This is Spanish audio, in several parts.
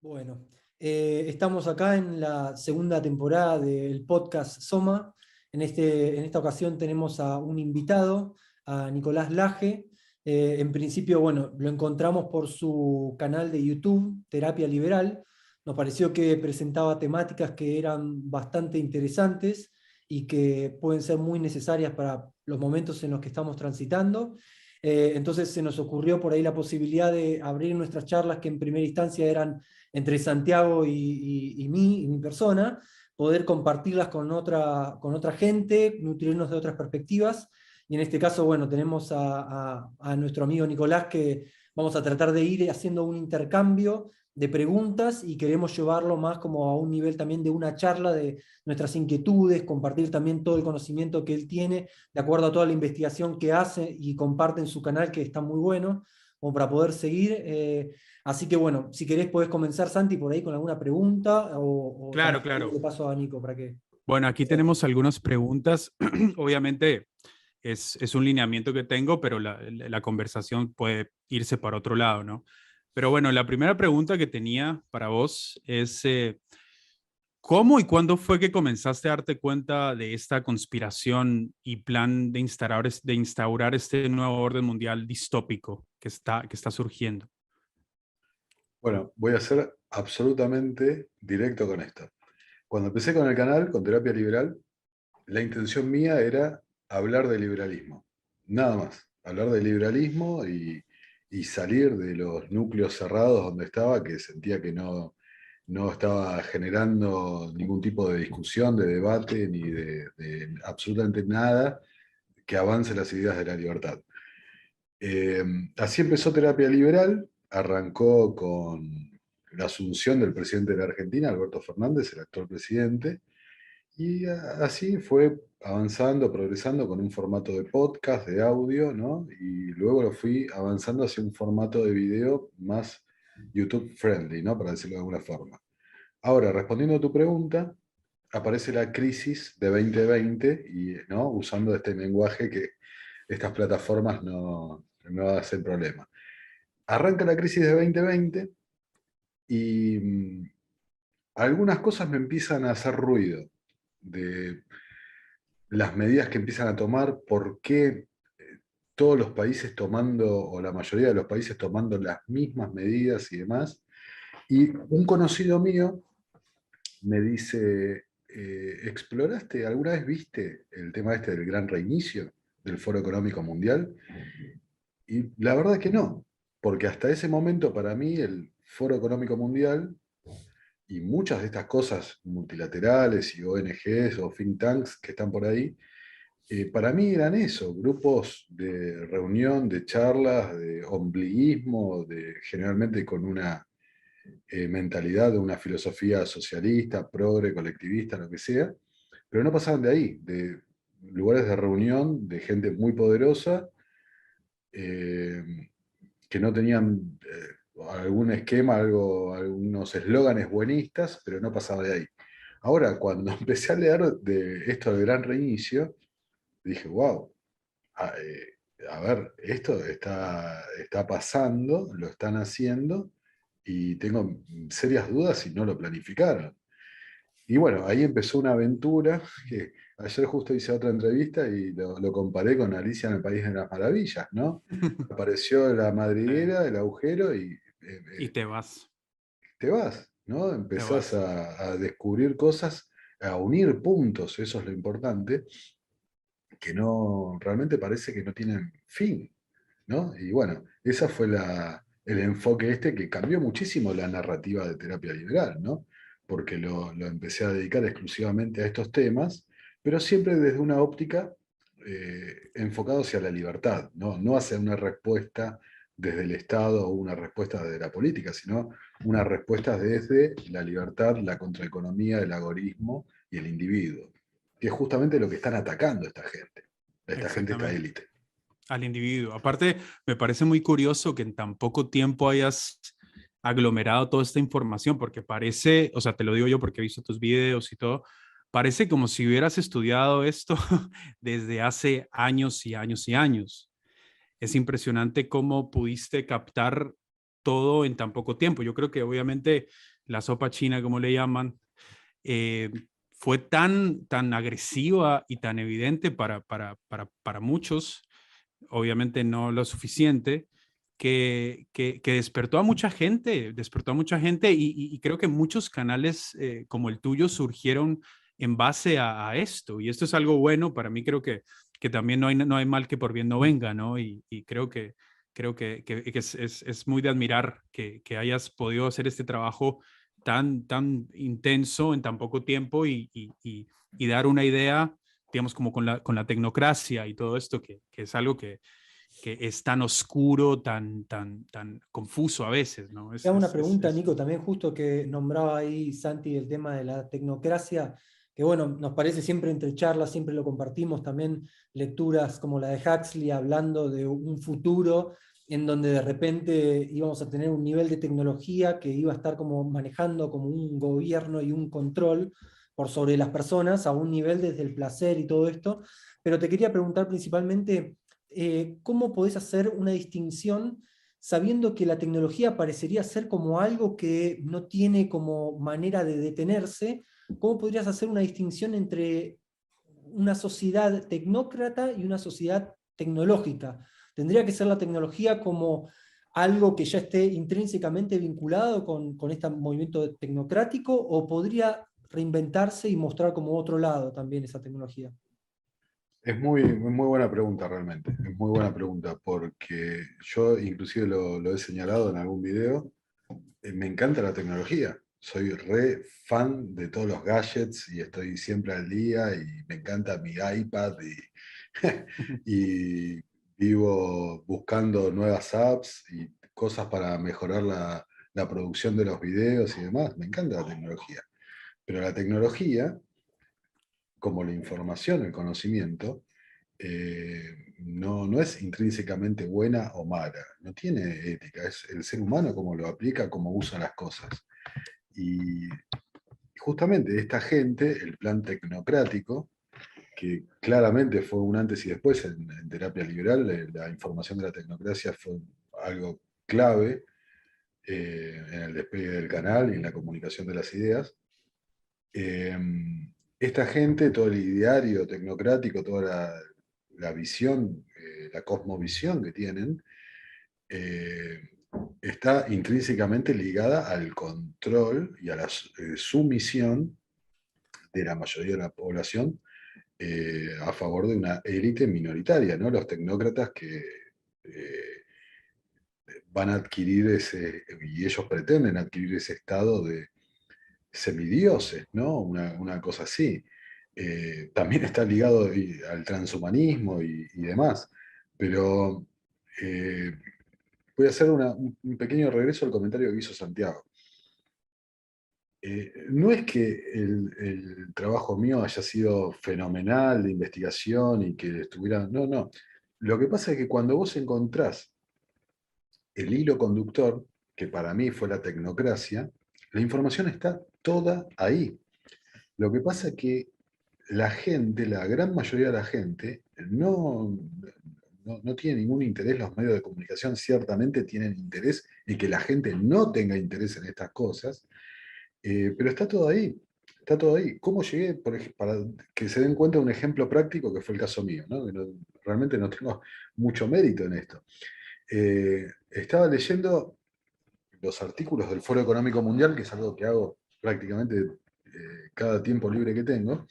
Bueno, estamos acá en la segunda temporada del podcast Soma. En esta ocasión tenemos a un invitado, a Nicolás Laje. En principio, bueno, lo encontramos por su canal de YouTube, Terapia Liberal. Nos pareció que presentaba temáticas que eran bastante interesantes y que pueden ser muy necesarias para los momentos en los que estamos transitando. Entonces se nos ocurrió por ahí la posibilidad de abrir nuestras charlas que en primera instancia eran entre Santiago y mi persona, poder compartirlas con otra gente, nutrirnos de otras perspectivas. Y en este caso, bueno, tenemos a nuestro amigo Nicolás que vamos a tratar de ir haciendo un intercambio de preguntas y queremos llevarlo más como a un nivel también de una charla de nuestras inquietudes, compartir también todo el conocimiento que él tiene, de acuerdo a toda la investigación que hace y comparte en su canal, que está muy bueno, como para poder seguir. Así que bueno, si querés podés comenzar, Santi, por ahí con alguna pregunta o Claro, también claro. le paso a Nico para que... Bueno, aquí tenemos algunas preguntas. Obviamente es un lineamiento que tengo, pero la conversación puede irse para otro lado, ¿no? Pero bueno, la primera pregunta que tenía para vos es, ¿cómo y cuándo fue que comenzaste a darte cuenta de esta conspiración y plan de instaurar este nuevo orden mundial distópico que está surgiendo? Bueno, voy a ser absolutamente directo con esto. Cuando empecé con el canal, con Terapia Liberal, la intención mía era hablar de liberalismo. Nada más. Hablar de liberalismo y salir de los núcleos cerrados donde estaba, que sentía que no estaba generando ningún tipo de discusión, de debate, ni de absolutamente nada que avance las ideas de la libertad. Eh, Así empezó Terapia Liberal, arrancó con la asunción del presidente de la Argentina, Alberto Fernández, el actual presidente, y así fue avanzando, progresando con un formato de podcast, de audio, ¿no? Y luego lo fui avanzando hacia un formato de video más YouTube friendly, ¿no? Para decirlo de alguna forma. Ahora, respondiendo a tu pregunta, aparece la crisis de 2020 y, ¿no? Usando este lenguaje que estas plataformas no hacen problema. Arranca la crisis de 2020 y algunas cosas me empiezan a hacer ruido de las medidas que empiezan a tomar, por qué todos los países tomando, o la mayoría de los países tomando las mismas medidas y demás. Y un conocido mío me dice, ¿exploraste, alguna vez viste el tema este del gran reinicio del Foro Económico Mundial? Y la verdad que no, porque hasta ese momento para mí el Foro Económico Mundial y muchas de estas cosas multilaterales y ONGs o think tanks que están por ahí, para mí eran eso, grupos de reunión, de charlas, de ombliguismo, generalmente con una mentalidad de una filosofía socialista, progre, colectivista, lo que sea, pero no pasaban de ahí, de lugares de reunión de gente muy poderosa eh, que no tenían algún esquema, algunos eslóganes buenistas, pero no pasaba de ahí. Ahora, cuando empecé a leer de esto del gran reinicio, dije, wow, a ver, esto está pasando, lo están haciendo, y tengo serias dudas si no lo planificaron. Y bueno, ahí empezó una aventura que ayer justo hice otra entrevista y lo comparé con Alicia en el País de las Maravillas, ¿no? Apareció la Sí. madriguera, el agujero y Y te vas, te vas, ¿no? te Empezás vas. a descubrir cosas, a unir puntos, eso es lo importante, que no, realmente parece que no tienen fin, ¿no? Y bueno, esa fue el enfoque este que cambió muchísimo la narrativa de terapia liberal, ¿no? Porque lo empecé a dedicar exclusivamente a estos temas, pero siempre desde una óptica enfocada hacia la libertad, ¿no? No hacia una respuesta desde el Estado o una respuesta desde la política, sino una respuesta desde la libertad, la contraeconomía, el agorismo y el individuo, que es justamente lo que están atacando esta gente, esta Exactamente. élite. Al individuo. Aparte, me parece muy curioso que en tan poco tiempo hayas aglomerado toda esta información, porque parece, o sea, te lo digo yo porque he visto tus videos y todo, parece como si hubieras estudiado esto desde hace años y años y años. Es impresionante cómo pudiste captar todo en tan poco tiempo. Yo creo que obviamente la sopa china, como le llaman, eh, fue tan agresiva y tan evidente para muchos, obviamente no lo suficiente, que despertó a mucha gente y creo que muchos canales como el tuyo surgieron en base a esto. Y esto es algo bueno, para mí creo que también no hay mal que por bien no venga, ¿no? Y creo que es muy de admirar que hayas podido hacer este trabajo tan intenso en tan poco tiempo y dar una idea, digamos, como con la tecnocracia y todo esto, que es algo que es tan oscuro, tan confuso a veces, ¿no? Te hago una pregunta, Nico, también justo que nombraba ahí Santi el tema de la tecnocracia, que bueno, nos parece siempre entre charlas, siempre lo compartimos, también lecturas como la de Huxley hablando de un futuro en donde de repente íbamos a tener un nivel de tecnología que iba a estar como manejando como un gobierno y un control por sobre las personas a un nivel desde el placer y todo esto. Pero te quería preguntar principalmente, ¿cómo podés hacer una distinción sabiendo que la tecnología parecería ser como algo que no tiene como manera de detenerse? ¿Cómo podrías hacer una distinción entre una sociedad tecnócrata y una sociedad tecnológica? ¿Tendría que ser la tecnología como algo que ya esté intrínsecamente vinculado con este movimiento tecnocrático, o podría reinventarse y mostrar como otro lado también esa tecnología? Es muy buena pregunta realmente, es muy buena pregunta, porque yo inclusive lo he señalado en algún video. Me encanta la tecnología, soy re fan de todos los gadgets y estoy siempre al día y me encanta mi iPad y vivo buscando nuevas apps y cosas para mejorar la producción de los videos y demás. Me encanta la tecnología, pero la tecnología, como la información, el conocimiento, no es intrínsecamente buena o mala, no tiene ética, es el ser humano cómo lo aplica, cómo usa las cosas. Y justamente esta gente, el plan tecnocrático, que claramente fue un antes y después en terapia liberal, la información de la tecnocracia fue algo clave en el despegue del canal y en la comunicación de las ideas. Eh, Esta gente, todo el ideario tecnocrático, toda la visión, la cosmovisión que tienen, eh, está intrínsecamente ligada al control y a la sumisión de la mayoría de la población a favor de una élite minoritaria, ¿no? Los tecnócratas que eh, van a adquirir y ellos pretenden adquirir ese estado de semidioses, ¿no? Una cosa así. También está ligado al transhumanismo y demás, pero eh, voy a hacer un pequeño regreso al comentario que hizo Santiago. No es que el trabajo mío haya sido fenomenal de investigación y que estuviera... No, no. Lo que pasa es que cuando vos encontrás el hilo conductor, que para mí fue la tecnocracia, la información está toda ahí. Lo que pasa es que la gente, la gran mayoría de la gente, no tiene ningún interés. Los medios de comunicación ciertamente tienen interés en que la gente no tenga interés en estas cosas, pero está todo ahí. Está todo ahí. ¿Cómo llegué? Para que se den cuenta de un ejemplo práctico que fue el caso mío, ¿no? Realmente no tengo mucho mérito en esto. Estaba leyendo los artículos del Foro Económico Mundial, que es algo que hago prácticamente cada tiempo libre que tengo,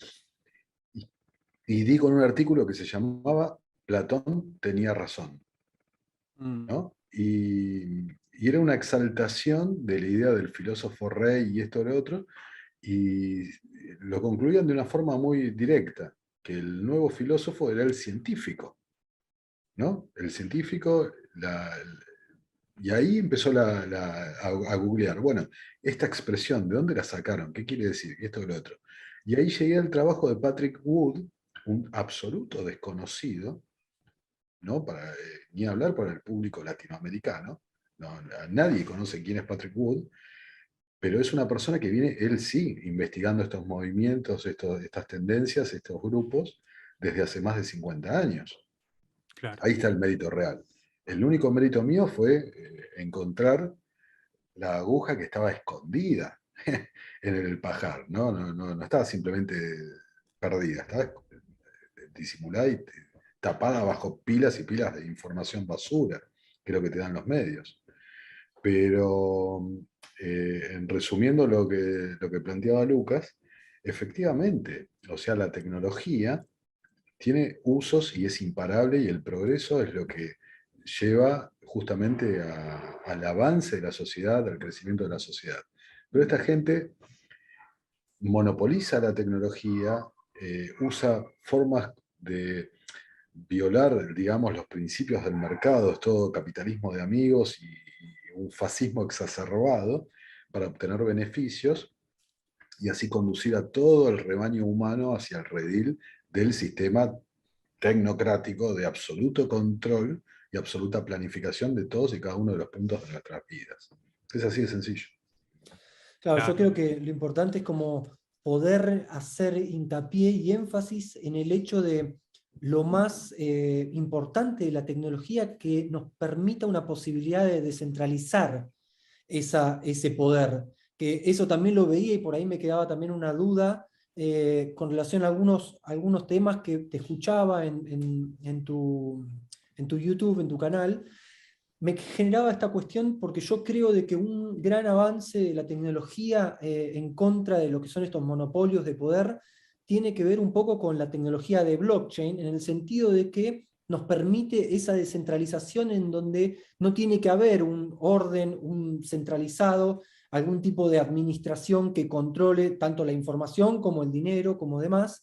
y di con un artículo que se llamaba Platón tenía razón, ¿no? Y era una exaltación de la idea del filósofo rey y esto y lo otro, y lo concluían de una forma muy directa, que el nuevo filósofo era el científico, ¿no? El científico, y ahí empezó a googlear, bueno, esta expresión, ¿de dónde la sacaron? ¿Qué quiere decir? Esto y lo otro. Y ahí llegué al trabajo de Patrick Wood, un absoluto desconocido, ¿no? Ni hablar para el público latinoamericano. No, nadie conoce quién es Patrick Wood, pero es una persona que viene, él sí, investigando estos movimientos, estas tendencias, estos grupos, desde hace más de 50 años. Claro. Ahí está el mérito real. El único mérito mío fue encontrar la aguja que estaba escondida. en el pajar, ¿no? No estaba simplemente perdida, estaba disimulada y tapada bajo pilas y pilas de información basura, que es lo que te dan los medios. Pero, en resumiendo lo que planteaba Lucas, efectivamente, o sea, la tecnología tiene usos y es imparable y el progreso es lo que lleva justamente al avance de la sociedad, al crecimiento de la sociedad. Pero esta gente monopoliza la tecnología, usa formas de violar, digamos, los principios del mercado, es todo capitalismo de amigos y un fascismo exacerbado para obtener beneficios y así conducir a todo el rebaño humano hacia el redil del sistema tecnocrático de absoluto control y absoluta planificación de todos y cada uno de los puntos de nuestras vidas. Es así de sencillo. Claro, yo Claro. creo que lo importante es como poder hacer hincapié y énfasis en el hecho de lo más importante de la tecnología que nos permita una posibilidad de descentralizar ese poder. Que eso también lo veía y por ahí me quedaba también una duda con relación a algunos temas que te escuchaba en tu YouTube, en tu canal. Me generaba esta cuestión porque yo creo de que un gran avance de la tecnología en contra de lo que son estos monopolios de poder tiene que ver un poco con la tecnología de blockchain, en el sentido de que nos permite esa descentralización en donde no tiene que haber un orden, un centralizado, algún tipo de administración que controle tanto la información como el dinero, como demás.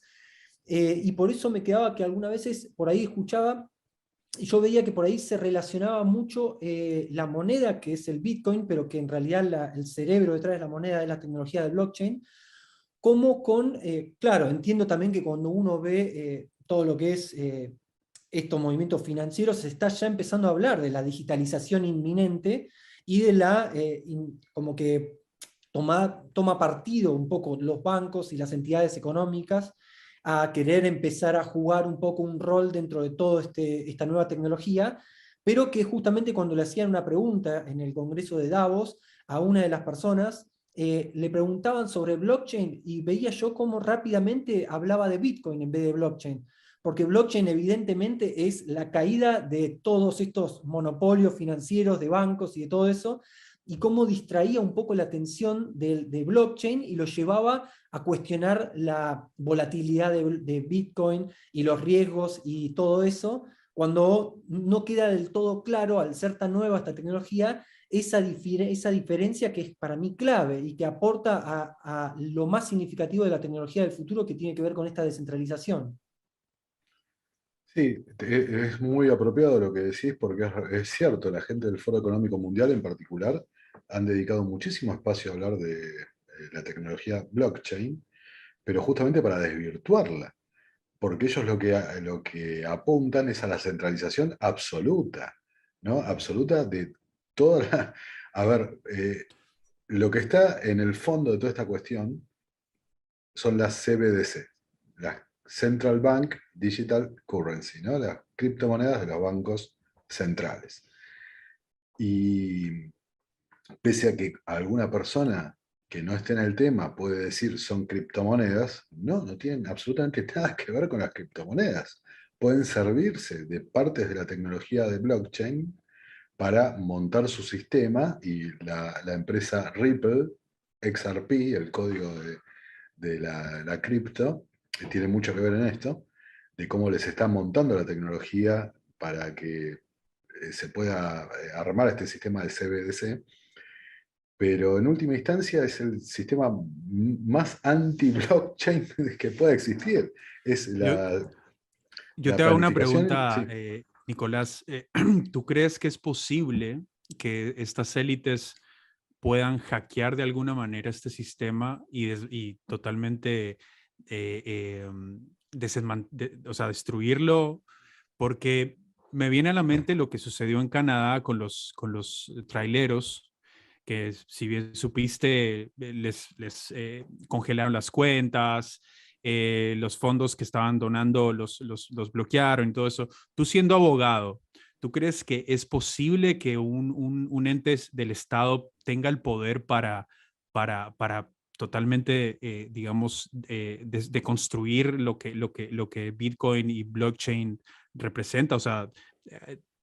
Y por eso me quedaba que algunas veces por ahí escuchaba y yo veía que por ahí se relacionaba mucho la moneda, que es el Bitcoin, pero que en realidad el cerebro detrás de la moneda es la tecnología del blockchain, como con, claro, entiendo también que cuando uno ve todo lo que es estos movimientos financieros, se está ya empezando a hablar de la digitalización inminente y de como que toma partido un poco los bancos y las entidades económicas a querer empezar a jugar un poco un rol dentro de toda esta nueva tecnología, pero que justamente cuando le hacían una pregunta en el Congreso de Davos a una de las personas, le preguntaban sobre blockchain y veía yo cómo rápidamente hablaba de Bitcoin en vez de blockchain, porque blockchain evidentemente es la caída de todos estos monopolios financieros de bancos y de todo eso, y cómo distraía un poco la atención de blockchain y lo llevaba a cuestionar la volatilidad de Bitcoin y los riesgos y todo eso, cuando no queda del todo claro, al ser tan nueva esta tecnología, esa diferencia que es para mí clave y que aporta a lo más significativo de la tecnología del futuro, que tiene que ver con esta descentralización. Sí, es muy apropiado lo que decís porque es cierto, la gente del Foro Económico Mundial en particular han dedicado muchísimo espacio a hablar de la tecnología blockchain, pero justamente para desvirtuarla, porque ellos lo que apuntan es a la centralización absoluta, ¿no? Absoluta de toda la... A ver, lo que está en el fondo de toda esta cuestión son las CBDC, las Central Bank Digital Currency, ¿no? Las criptomonedas de los bancos centrales. Y pese a que alguna persona que no esté en el tema puede decir son criptomonedas, no tienen absolutamente nada que ver con las criptomonedas. Pueden servirse de partes de la tecnología de blockchain para montar su sistema y la empresa Ripple, XRP, el código de la cripto, que tiene mucho que ver en esto, de cómo les están montando la tecnología para que se pueda armar este sistema de CBDC, pero en última instancia es el sistema más anti-blockchain que pueda existir. Es Yo, la, yo la te hago una planificación, pregunta, sí. Nicolás. ¿Tú crees que es posible que estas élites puedan hackear de alguna manera este sistema y totalmente o sea, destruirlo? Porque me viene a la mente lo que sucedió en Canadá con los traileros, que si bien supiste, les congelaron las cuentas, los fondos que estaban donando los bloquearon y todo eso. Tú siendo abogado, ¿tú crees que es posible que un ente del Estado tenga el poder para totalmente, digamos, construir lo que Bitcoin y blockchain representa? O sea,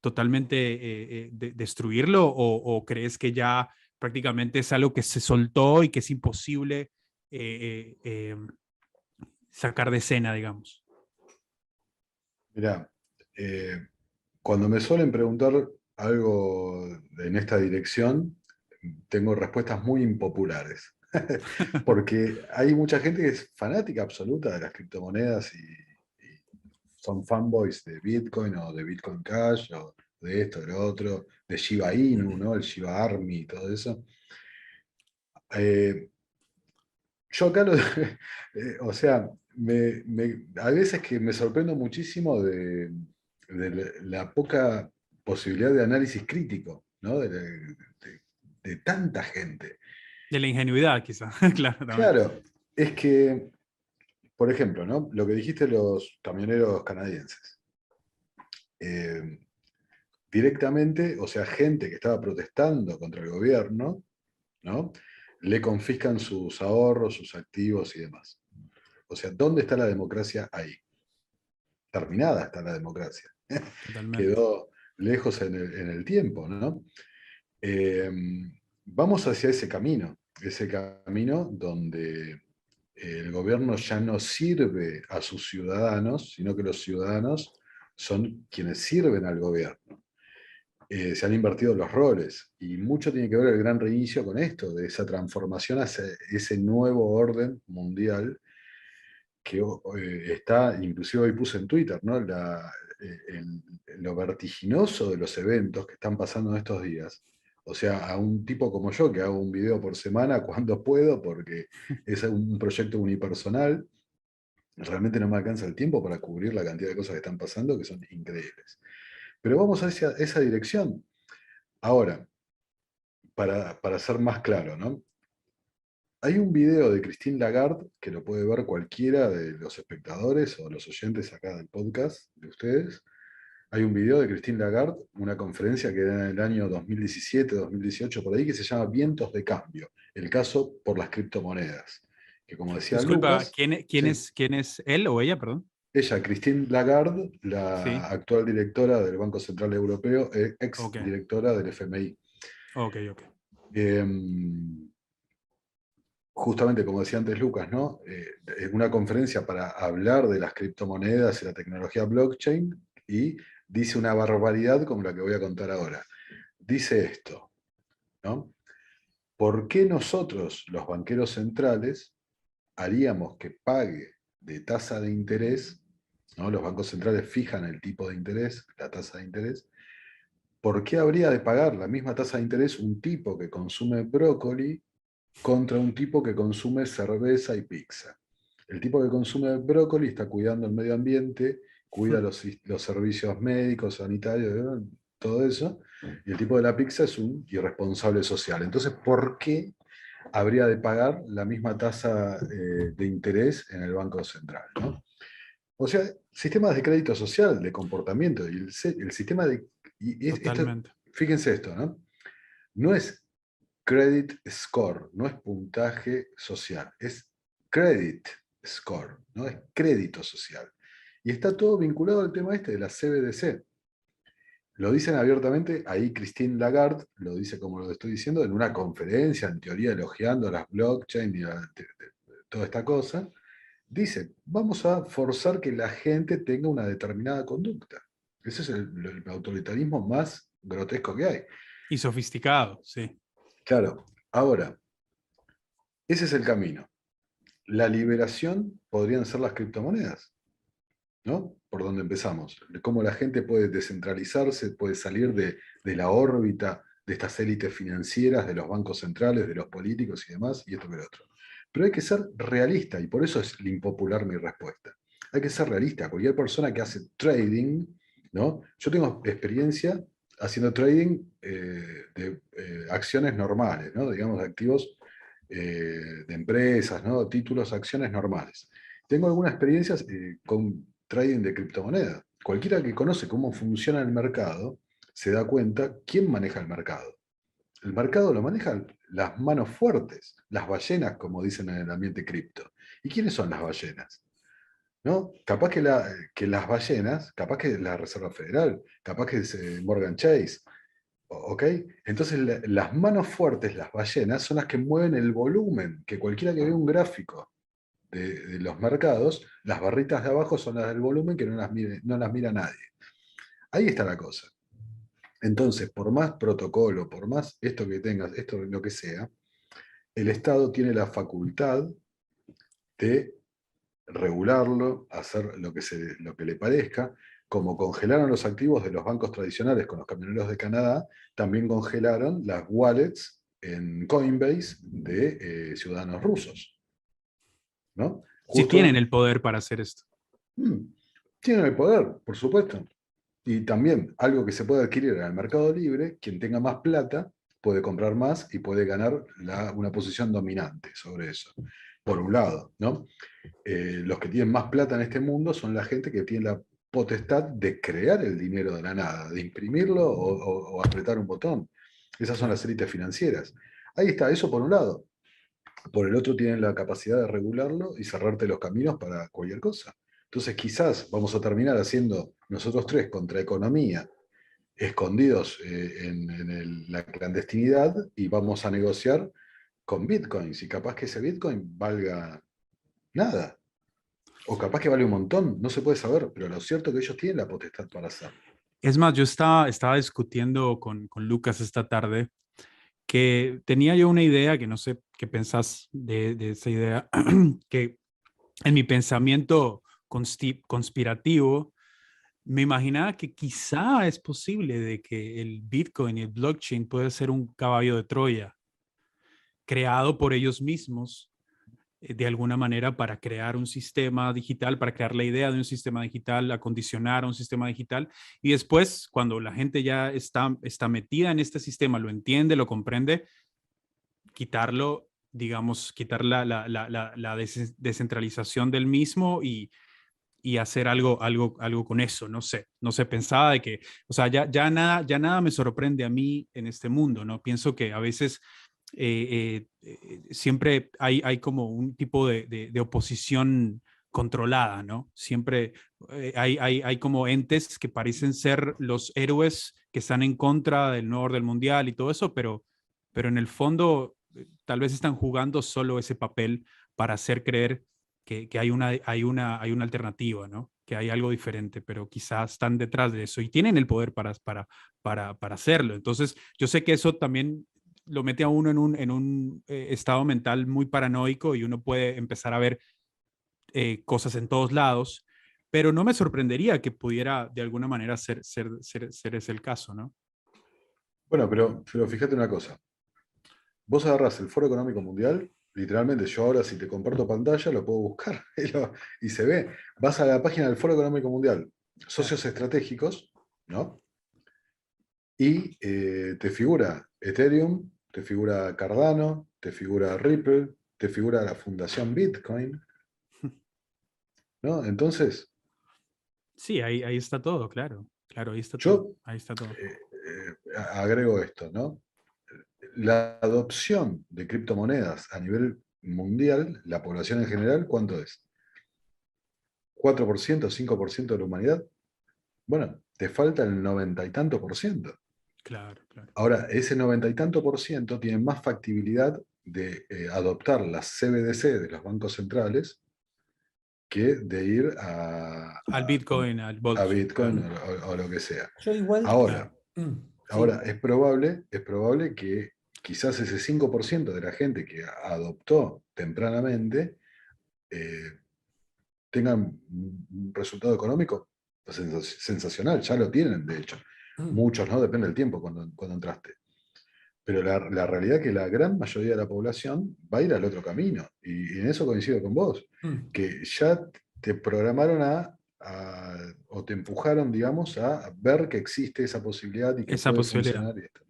totalmente destruirlo, o crees que ya prácticamente es algo que se soltó y que es imposible sacar de escena, digamos? Mirá, cuando me suelen preguntar algo en esta dirección, tengo respuestas muy impopulares. Porque hay mucha gente que es fanática absoluta de las criptomonedas y son fanboys de Bitcoin o de Bitcoin Cash o de esto, de lo otro, de Shiba Inu, ¿no? El Shiba Army y todo eso. Eh, yo acá o sea, hay veces que me sorprendo muchísimo de la poca posibilidad de análisis crítico, ¿no? De tanta gente. De la ingenuidad, quizá, claro, también. Claro, es que, por ejemplo, ¿no? Lo que dijiste de los camioneros canadienses. Eh, Directamente, o sea, gente que estaba protestando contra el gobierno, ¿no? Le confiscan sus ahorros, sus activos y demás. O sea, ¿dónde está la democracia ahí? Terminada está la democracia. Totalmente. Quedó lejos en el tiempo, ¿no? Eh, Vamos hacia ese camino donde el gobierno ya no sirve a sus ciudadanos, sino que los ciudadanos son quienes sirven al gobierno. Se han invertido los roles y mucho tiene que ver el gran reinicio con esto, de esa transformación hacia ese nuevo orden mundial que está, inclusive hoy puse en Twitter, ¿no? Lo vertiginoso de los eventos que están pasando en estos días. O sea, a un tipo como yo, que hago un video por semana cuando puedo, porque es un proyecto unipersonal, realmente no me alcanza el tiempo para cubrir la cantidad de cosas que están pasando, que son increíbles. Pero vamos hacia esa dirección. Ahora, para ser más claro, ¿no? Hay un video de Christine Lagarde, que lo puede ver cualquiera de los espectadores o los oyentes acá del podcast de ustedes. Hay un video de Christine Lagarde, una conferencia que era en el año 2017, 2018, por ahí, que se llama Vientos de Cambio, el caso por las criptomonedas. Que como decía Disculpa, Lucas, sí, quién es él o ella, perdón? ella, Christine Lagarde, la Sí, actual directora del Banco Central Europeo, ex ok, directora del FMI. ok, ok. Justamente como decía antes Lucas, ¿no? Es una conferencia para hablar de las criptomonedas y la tecnología blockchain y dice una barbaridad como la que voy a contar ahora. Dice esto, ¿no? ¿Por qué nosotros, los banqueros centrales, haríamos que pague de tasa de interés, ¿no? Los bancos centrales fijan el tipo de interés, la tasa de interés. ¿Por qué habría de pagar la misma tasa de interés un tipo que consume brócoli contra un tipo que consume cerveza y pizza? El tipo que consume brócoli está cuidando el medio ambiente, cuida los servicios médicos, sanitarios, todo eso, y el tipo de la pizza es un irresponsable social. Entonces, ¿por qué habría de pagar la misma tasa de interés en el Banco Central, ¿no? O sea, sistemas de crédito social, de comportamiento, y el sistema de... Esto, Totalmente. fíjense esto, ¿no? No es credit score, no es puntaje social, es credit score, ¿no? Es crédito social. Y está todo vinculado al tema este de la CBDC. Lo dicen abiertamente, ahí Christine Lagarde lo dice como lo estoy diciendo, en una conferencia, en teoría elogiando las blockchain y toda esta cosa. Dice, vamos a forzar que la gente tenga una determinada conducta. Ese es el autoritarismo más grotesco que hay. Y sofisticado, sí. Claro, ahora, ese es el camino. La liberación podrían ser las criptomonedas, ¿no? Por donde empezamos. De cómo la gente puede descentralizarse, puede salir de la órbita de estas élites financieras, de los bancos centrales, de los políticos y demás, y esto que lo otro. Pero hay que ser realista, y por eso es impopular mi respuesta. Hay que ser realista. Cualquier persona que hace trading, ¿no? Yo tengo experiencia haciendo trading de acciones normales, ¿no? Digamos, de activos de empresas, ¿no? Títulos, acciones normales. Tengo algunas experiencias con trading de criptomonedas. Cualquiera que conoce cómo funciona el mercado se da cuenta quién maneja el mercado. El mercado lo manejan las manos fuertes, las ballenas, como dicen en el ambiente cripto. ¿Y quiénes son las ballenas? ¿No? Capaz que las ballenas, capaz que la Reserva Federal, capaz que es Morgan Chase, ¿ok? Entonces las manos fuertes, las ballenas, son las que mueven el volumen, que cualquiera que vea un gráfico de los mercados, las barritas de abajo son las del volumen que no las mira nadie. Ahí está la cosa. Entonces, por más protocolo, por más esto que tengas, esto lo que sea, el Estado tiene la facultad de regularlo, hacer lo que le parezca. Como congelaron los activos de los bancos tradicionales con los camioneros de Canadá, también congelaron las wallets en Coinbase de ciudadanos rusos, ¿no? Si tienen Justo el poder para hacer esto. mm, tienen el poder, por supuesto. Y también algo que se puede adquirir en el mercado libre, quien tenga más plata puede comprar más y puede ganar una posición dominante sobre eso. Por un lado, ¿no? Los que tienen más plata en este mundo son la gente que tiene la potestad de crear el dinero de la nada, de imprimirlo o apretar un botón. Esas son las élites financieras. Ahí está, eso por un lado. Por el otro tienen la capacidad de regularlo y cerrarte los caminos para cualquier cosa. Entonces quizás vamos a terminar haciendo nosotros tres contra economía, escondidos en la clandestinidad, y vamos a negociar con bitcoins. Y capaz que ese bitcoin valga nada. O capaz que vale un montón, no se puede saber, pero lo cierto es que ellos tienen la potestad para hacerlo. Es más, yo estaba discutiendo con Lucas esta tarde que tenía yo una idea que no sé qué pensás de esa idea, que en mi pensamiento conspirativo me imaginaba que quizá es posible de que el Bitcoin y el blockchain puede ser un caballo de Troya creado por ellos mismos de alguna manera para crear un sistema digital, para crear la idea de un sistema digital, acondicionar un sistema digital. Y después, cuando la gente ya está metida en este sistema, lo entiende, lo comprende, quitarlo, digamos, quitar la descentralización del mismo y hacer algo con eso, no sé, pensaba de que, o sea, ya nada me sorprende a mí en este mundo, ¿no? Pienso que a veces siempre hay como un tipo de oposición controlada, ¿no? Siempre hay como entes que parecen ser los héroes que están en contra del nuevo orden mundial y todo eso, pero en el fondo tal vez están jugando solo ese papel para hacer creer que hay una alternativa, ¿no? Que hay algo diferente, pero quizás están detrás de eso y tienen el poder para hacerlo. Entonces, yo sé que eso también lo mete a uno en un estado mental muy paranoico y uno puede empezar a ver cosas en todos lados, pero no me sorprendería que pudiera de alguna manera ser ese el caso, ¿no? Bueno, pero fíjate una cosa. Vos agarrás el Foro Económico Mundial, literalmente yo ahora si te comparto pantalla lo puedo buscar y se ve. Vas a la página del Foro Económico Mundial, socios estratégicos, ¿no? Y te figura Ethereum, te figura Cardano, te figura Ripple, te figura la Fundación Bitcoin, ¿no? Entonces, Sí, ahí está todo, claro. Claro, ahí está todo. yo Ahí está todo. agrego esto, ¿no? La adopción de criptomonedas a nivel mundial, la población en general, ¿cuánto es? ¿4%, 5% de la humanidad? Bueno, te falta el 90 y tanto por ciento. Claro, claro. Ahora, ese 90 y tanto por ciento tiene más factibilidad de adoptar las CBDC de los bancos centrales que de ir Al Bitcoin, al a blockchain, Bitcoin claro. o lo que sea. Yo igual, Ahora, Claro. sí. es probable que quizás ese 5% de la gente que adoptó tempranamente eh, tengan un resultado económico sensacional, ya lo tienen, de hecho. Muchos, ¿no? Depende del tiempo cuando entraste. Pero la realidad es que la gran mayoría de la población va a ir al otro camino. Y en eso coincido con vos, que ya te programaron o te empujaron, digamos, a ver que existe esa posibilidad y que Esa puede posibilidad. funcionar esto.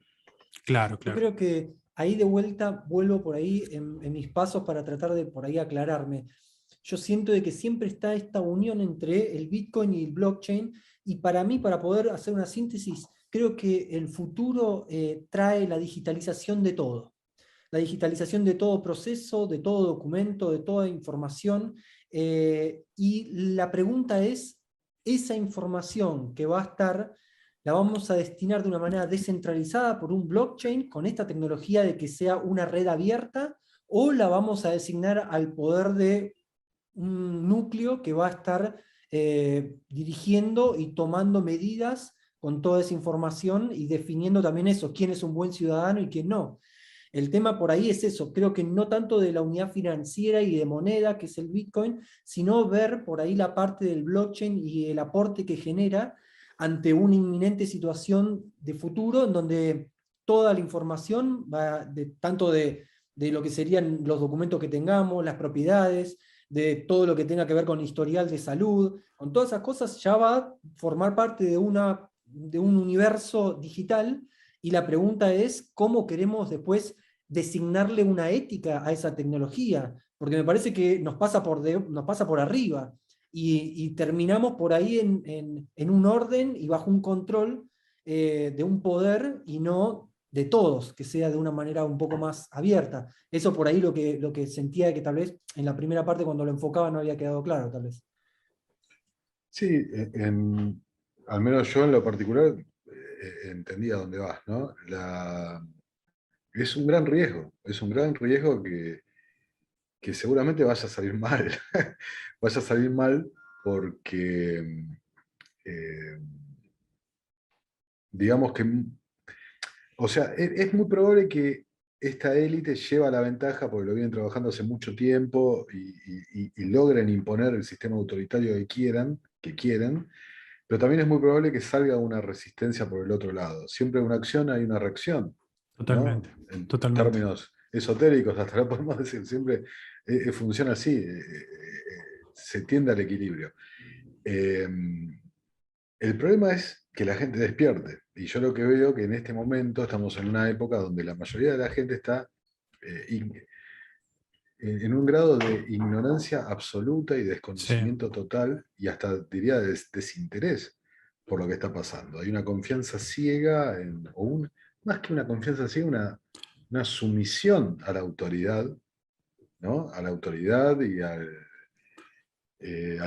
Claro, Yo claro. creo que ahí de vuelta vuelvo por ahí en mis pasos para tratar de por ahí aclararme. Yo siento de que siempre está esta unión entre el Bitcoin y el blockchain, y para mí, para poder hacer una síntesis, creo que el futuro trae la digitalización de todo. La digitalización de todo proceso, de todo documento, de toda información. Y la pregunta es, esa información que va a estar, la vamos a destinar de una manera descentralizada por un blockchain con esta tecnología de que sea una red abierta, o la vamos a designar al poder de un núcleo que va a estar dirigiendo y tomando medidas con toda esa información y definiendo también eso, quién es un buen ciudadano y quién no. El tema por ahí es eso, creo que no tanto de la unidad financiera y de moneda, que es el Bitcoin, sino ver por ahí la parte del blockchain y el aporte que genera ante una inminente situación de futuro en donde toda la información va tanto de lo que serían los documentos que tengamos, las propiedades, de todo lo que tenga que ver con historial de salud, con todas esas cosas ya va a formar parte de un universo digital, y la pregunta es cómo queremos después designarle una ética a esa tecnología, porque me parece que nos pasa por arriba, y terminamos por ahí en un orden y bajo un control de un poder y no de todos, que sea de una manera un poco más abierta. Eso por ahí lo que sentía que tal vez en la primera parte cuando lo enfocaba no había quedado claro, tal vez. Sí, al menos yo en lo particular entendí a dónde vas, ¿no? Es un gran riesgo, es un gran riesgo que seguramente vaya a salir mal. Vaya a salir mal porque, eh, digamos que, o sea, es muy probable que esta élite lleva la ventaja porque lo vienen trabajando hace mucho tiempo y logren imponer el sistema autoritario que quieren, pero también es muy probable que salga una resistencia por el otro lado. Siempre una acción hay una reacción, ¿no? Totalmente, En totalmente. términos esotéricos, hasta lo podemos decir, siempre funciona así, se tiende al equilibrio. Eh, el problema es que la gente despierte, y yo lo que veo que en este momento estamos en una época donde la mayoría de la gente está en un grado de ignorancia absoluta y Sí, desconocimiento total, y hasta diría desinterés por lo que está pasando. Hay una confianza ciega, más que una confianza ciega, una sumisión a la autoridad, ¿no? A la autoridad y al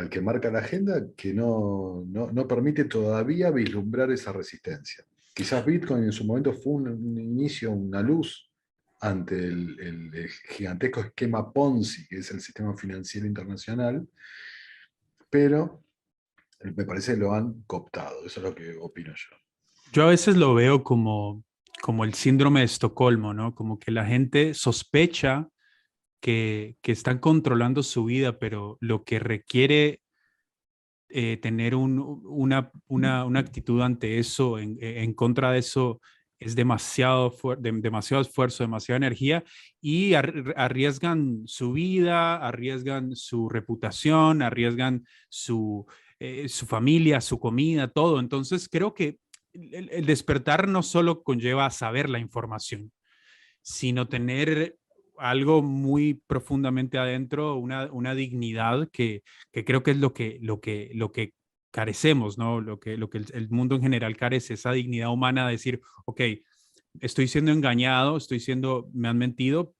que marca la agenda, que no permite todavía vislumbrar esa resistencia. Quizás Bitcoin en su momento fue un inicio, una luz ante el gigantesco esquema Ponzi, que es el sistema financiero internacional, pero me parece que lo han cooptado, eso es lo que opino yo. yo a veces lo veo como el síndrome de Estocolmo, ¿no? Como que la gente sospecha que están controlando su vida, pero lo que requiere tener una actitud ante eso, en contra de eso, es demasiado esfuerzo, demasiada energía, y arriesgan su vida, arriesgan su reputación, arriesgan su familia, su comida, todo. Entonces creo que el despertar no solo conlleva saber la información, sino tener algo muy profundamente adentro, una dignidad que creo que es lo que carecemos, ¿no? Lo que el mundo en general carece, esa dignidad humana de decir, ok, estoy siendo engañado, me han mentido,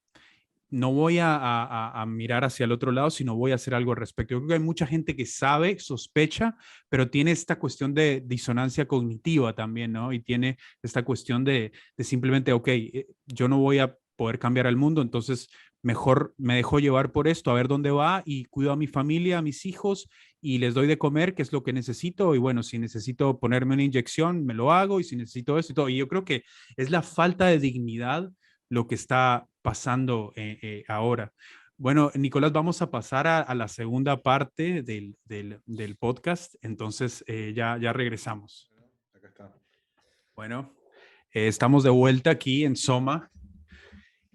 no voy a mirar hacia el otro lado, sino voy a hacer algo al respecto. Yo creo que hay mucha gente que sabe, sospecha, pero tiene esta cuestión de disonancia cognitiva también, ¿no? Y tiene esta cuestión de simplemente, ok, yo no voy a poder cambiar al mundo, entonces mejor me dejo llevar por esto, a ver dónde va, y cuido a mi familia, a mis hijos, y les doy de comer, que es lo que necesito, y bueno, si necesito ponerme una inyección, me lo hago, y si necesito esto y todo. Y yo creo que es la falta de dignidad lo que está pasando ahora. Bueno, Nicolás, vamos a pasar a la segunda parte del podcast, entonces ya regresamos. Acá está. Bueno, estamos de vuelta aquí en Soma,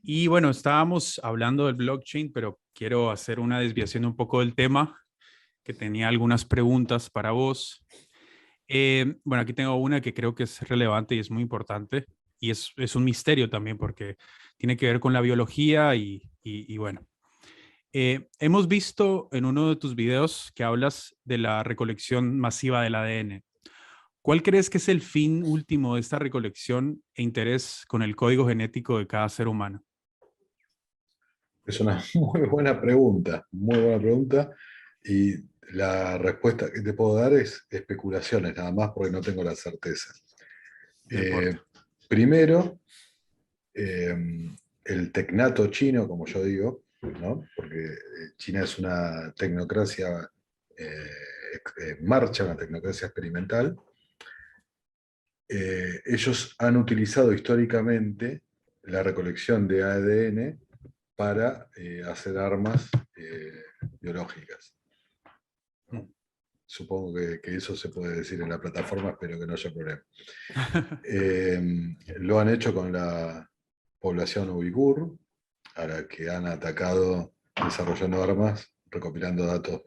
y bueno, estábamos hablando del blockchain, pero quiero hacer una desviación un poco del tema, que tenía algunas preguntas para vos. Bueno, aquí tengo una que creo que es relevante y es muy importante, y es un misterio también porque tiene que ver con la biología y bueno. Hemos visto en uno de tus videos que hablas de la recolección masiva del ADN. ¿Cuál crees que es el fin último de esta recolección e interés con el código genético de cada ser humano? Es una muy buena pregunta, y la respuesta que te puedo dar es especulaciones, nada más porque no tengo la certeza. No Eh, importa. Primero, eh, el tecnato chino, como yo digo, ¿no? Porque China es una tecnocracia en marcha, una tecnocracia experimental. Ellos han utilizado históricamente la recolección de ADN para hacer armas biológicas, ¿no? Supongo que eso se puede decir en la plataforma, espero que no haya problema. Lo han hecho con la población uigur, a la que han atacado desarrollando armas, recopilando datos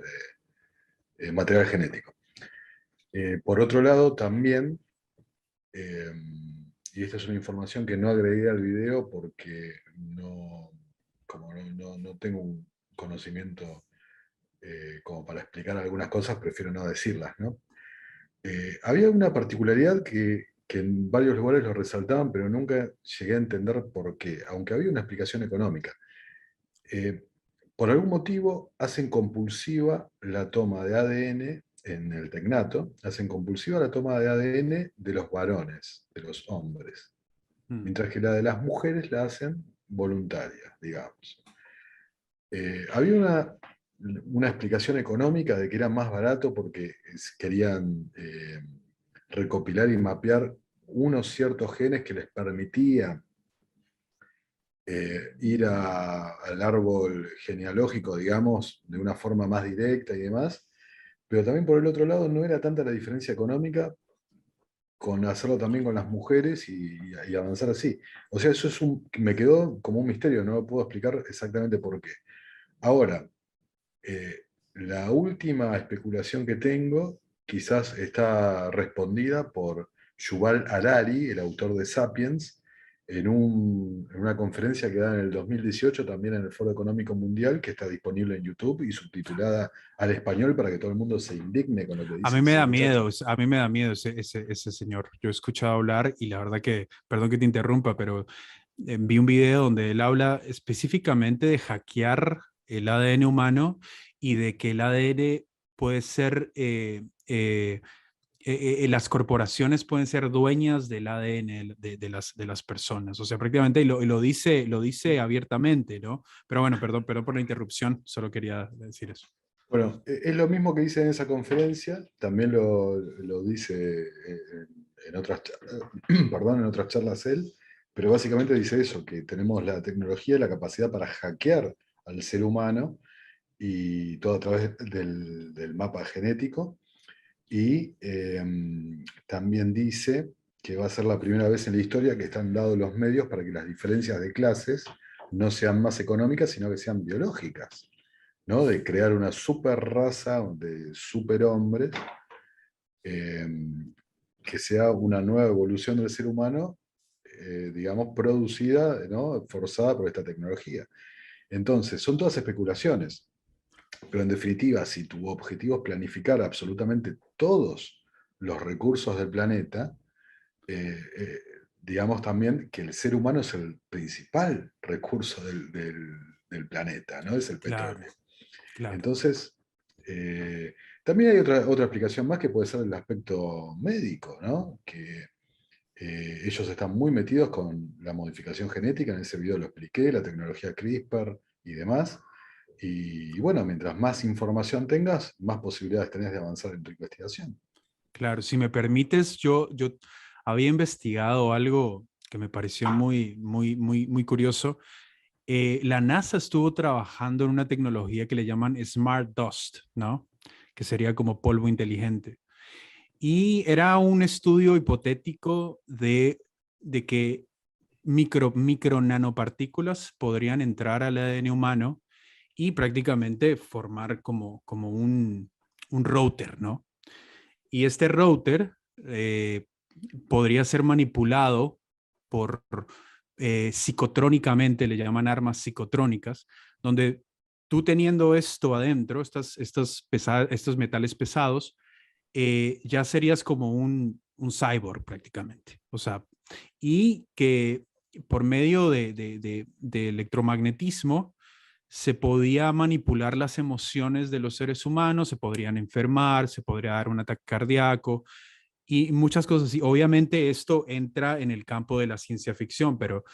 de material genético. Por otro lado, también, eh, y esta es una información que no agregué al video porque como no tengo un conocimiento como para explicar algunas cosas, prefiero no decirlas, ¿no? Había una particularidad que en varios lugares lo resaltaban, pero nunca llegué a entender por qué, aunque había una explicación económica. Eh, por algún motivo hacen compulsiva la toma de ADN en el tecnato, hacen compulsiva la toma de ADN de los varones, de los hombres, mientras que la de las mujeres la hacen voluntaria, digamos. Había una explicación económica de que era más barato porque querían recopilar y mapear unos ciertos genes que les permitían ir al árbol genealógico, digamos, de una forma más directa y demás, pero también por el otro lado no era tanta la diferencia económica con hacerlo también con las mujeres y avanzar así. O sea, eso me quedó como un misterio, no lo puedo explicar exactamente por qué. Ahora, la última especulación que tengo quizás está respondida por Yuval Harari, el autor de Sapiens, en una conferencia que da en el 2018 también en el Foro Económico Mundial, que está disponible en YouTube y subtitulada al español para que todo el mundo se indigne con lo que A dice mí me ese da muchacho. miedo, a mí me da miedo ese señor. Yo he escuchado hablar y la verdad que, perdón que te interrumpa, pero vi un video donde él habla específicamente de hackear el ADN humano y de que el ADN puede ser, las corporaciones pueden ser dueñas del ADN de las personas. O sea, prácticamente lo dice abiertamente, ¿no? Pero bueno, perdón por la interrupción, solo quería decir eso. Bueno, es lo mismo que dice en esa conferencia, también lo dice en otras charlas, perdón, en otras charlas él, pero básicamente dice eso, que tenemos la tecnología y la capacidad para hackear al ser humano, y todo a través del mapa genético, y también dice que va a ser la primera vez en la historia que están dados los medios para que las diferencias de clases no sean más económicas, sino que sean biológicas, ¿no? De crear una super raza de superhombres, eh, que sea una nueva evolución del ser humano, digamos, producida, ¿no? Forzada por esta tecnología. Entonces, son todas especulaciones, pero en definitiva, si tu objetivo es planificar absolutamente todos los recursos del planeta, digamos también que el ser humano es el principal recurso del planeta, ¿no? Es el Claro, petróleo. claro. Entonces, también hay otra explicación más que puede ser el aspecto médico, ¿no? Que ellos están muy metidos con la modificación genética, en ese video lo expliqué, la tecnología CRISPR y demás. Y bueno, mientras más información tengas, más posibilidades tenés de avanzar en tu investigación. Claro, si me permites, yo había investigado algo que me pareció muy curioso. La NASA estuvo trabajando en una tecnología que le llaman Smart Dust, ¿no? Que sería como polvo inteligente. Y era un estudio hipotético de que micro nanopartículas podrían entrar al ADN humano y prácticamente formar como un router, ¿no? Y este router podría ser manipulado por psicotrónicamente, le llaman armas psicotrónicas, donde tú teniendo esto adentro, estos metales pesados, ya serías como un cyborg prácticamente. O sea, y que por medio de electromagnetismo se podía manipular las emociones de los seres humanos, se podrían enfermar, se podría dar un ataque cardíaco y muchas cosas. Y obviamente esto entra en el campo de la ciencia ficción, pero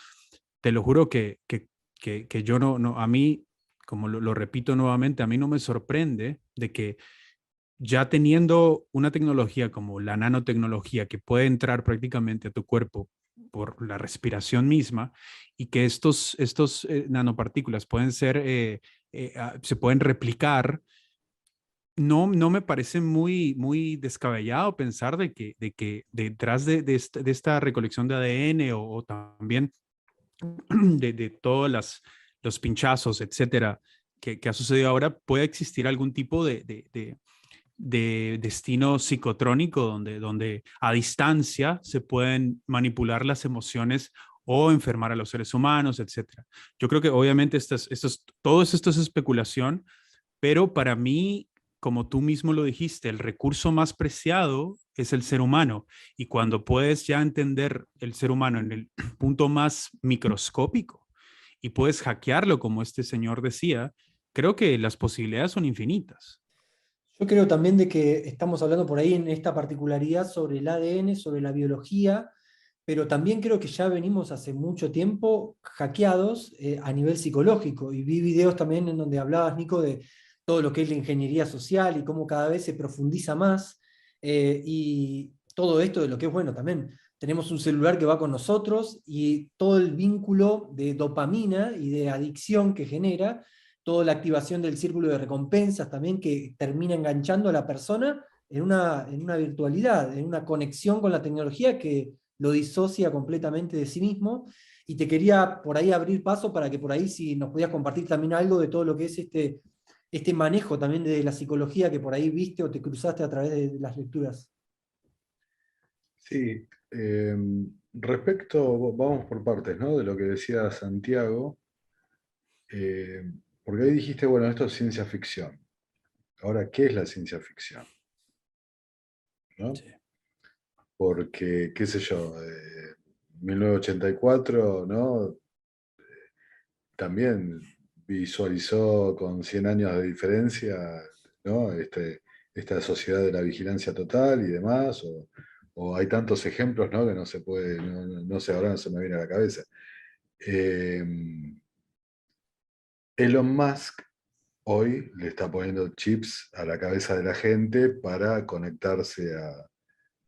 te lo juro que yo a mí, como lo repito nuevamente, a mí no me sorprende de que ya teniendo una tecnología como la nanotecnología que puede entrar prácticamente a tu cuerpo por la respiración misma y que estos nanopartículas pueden ser, se pueden replicar, no me parece muy descabellado pensar de que detrás de esta recolección de ADN o también de todos los pinchazos, etcétera, que ha sucedido ahora, puede existir algún tipo de destino psicotrónico donde a distancia se pueden manipular las emociones o enfermar a los seres humanos, etcétera. Yo creo que obviamente todo esto es especulación, pero para mí, como tú mismo lo dijiste, el recurso más preciado es el ser humano. Y cuando puedes ya entender el ser humano en el punto más microscópico y puedes hackearlo, como este señor decía, creo que las posibilidades son infinitas. Yo creo también de que estamos hablando por ahí en esta particularidad sobre el ADN, sobre la biología, pero también creo que ya venimos hace mucho tiempo hackeados a nivel psicológico. Y vi videos también en donde hablabas, Nico, de todo lo que es la ingeniería social y cómo cada vez se profundiza más. Y todo esto de lo que es bueno también. Tenemos un celular que va con nosotros y todo el vínculo de dopamina y de adicción que genera, toda la activación del círculo de recompensas también que termina enganchando a la persona en una virtualidad, en una conexión con la tecnología que lo disocia completamente de sí mismo. Y te quería por ahí abrir paso para que por ahí si nos podías compartir también algo de todo lo que es este manejo también de la psicología que por ahí viste o te cruzaste a través de las lecturas. Sí, vamos por partes, ¿no? De lo que decía Santiago, eh, porque ahí dijiste, bueno, esto es ciencia ficción. Ahora, ¿qué es la ciencia ficción? ¿No? Sí. Porque, qué sé yo, 1984, ¿no? También visualizó con 100 años de diferencia, ¿no? Esta sociedad de la vigilancia total y demás, o hay tantos ejemplos, ¿no? Que no se puede, no sé, ahora no se me viene a la cabeza. Eh, Elon Musk hoy le está poniendo chips a la cabeza de la gente para conectarse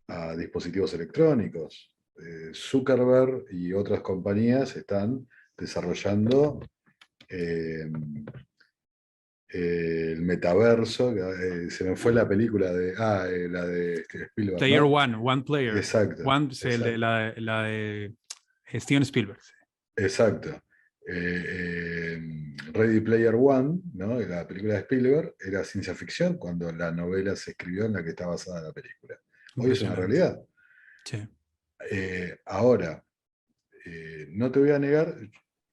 a dispositivos electrónicos. Zuckerberg y otras compañías están desarrollando eh, el metaverso, se me fue la película la de Spielberg, Player ¿no? One, One Player. Exacto, One, sí, exacto, la de Steven Spielberg. Sí. exacto. Ready Player One, ¿no? La película de Spielberg, era ciencia ficción cuando la novela se escribió en la que está basada la película. Hoy es una Impresionante. realidad. Sí. Ahora, no te voy a negar,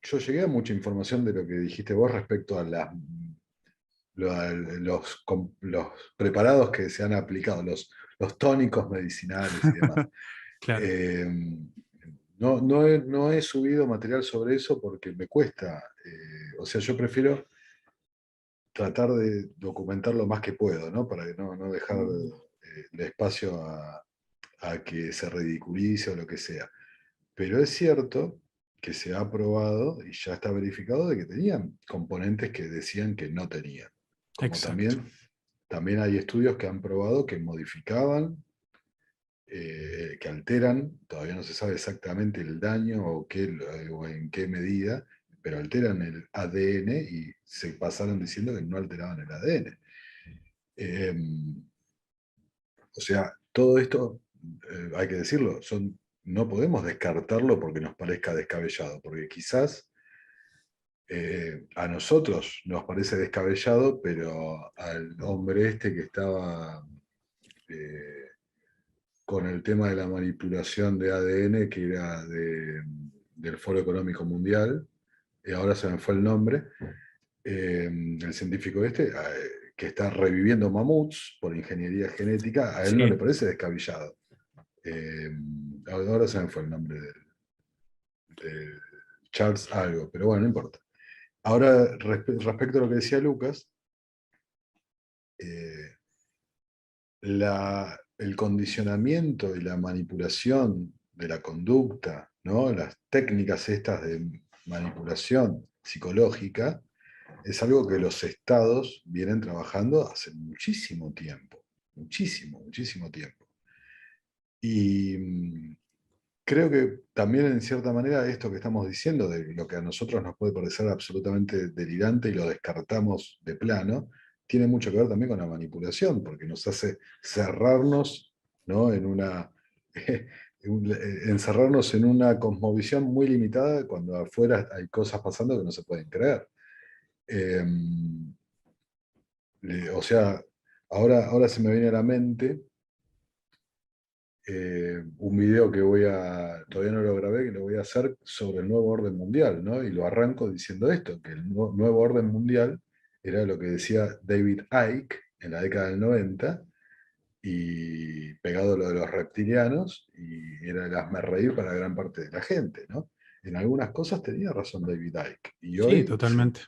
yo llegué a mucha información de lo que dijiste vos respecto a los preparados que se han aplicado, los tónicos medicinales y demás. Claro. Eh, no he subido material sobre eso porque me cuesta. O sea, yo prefiero tratar de documentar lo más que puedo, ¿no? Para que no dejar el espacio a que se ridiculice o lo que sea. Pero es cierto que se ha probado y ya está verificado de que tenían componentes que decían que no tenían. Como Exacto. también hay estudios que han probado que modificaban, que alteran, todavía no se sabe exactamente el daño o en qué medida, pero alteran el ADN y se pasaron diciendo que no alteraban el ADN. Eh, o sea, todo esto, hay que decirlo, no podemos descartarlo porque nos parezca descabellado, porque quizás a nosotros nos parece descabellado, pero al hombre este que estaba eh, con el tema de la manipulación de ADN, que era del Foro Económico Mundial, y ahora se me fue el nombre, el científico este, que está reviviendo mamuts por ingeniería genética, a él no le Sí. parece descabellado. eh, ahora se me fue el nombre de Charles algo, pero bueno, no importa. Ahora, respecto a lo que decía Lucas, eh, el condicionamiento y la manipulación de la conducta, ¿no? Las técnicas estas de manipulación psicológica, es algo que los estados vienen trabajando hace muchísimo tiempo, muchísimo, muchísimo tiempo. Y creo que también en cierta manera esto que estamos diciendo, de lo que a nosotros nos puede parecer absolutamente delirante y lo descartamos de plano, tiene mucho que ver también con la manipulación, porque nos hace cerrarnos, ¿no? Encerrarnos en una cosmovisión muy limitada cuando afuera hay cosas pasando que no se pueden creer. Eh, o sea, ahora se me viene a la mente un video que todavía no lo grabé, que lo voy a hacer sobre el nuevo orden mundial, ¿no? Y lo arranco diciendo esto, que el nuevo orden mundial era lo que decía David Icke en la década del 90, y pegado a lo de los reptilianos, y era el hazmerreír para gran parte de la gente, ¿no? En algunas cosas tenía razón David Icke, y Sí, hoy totalmente.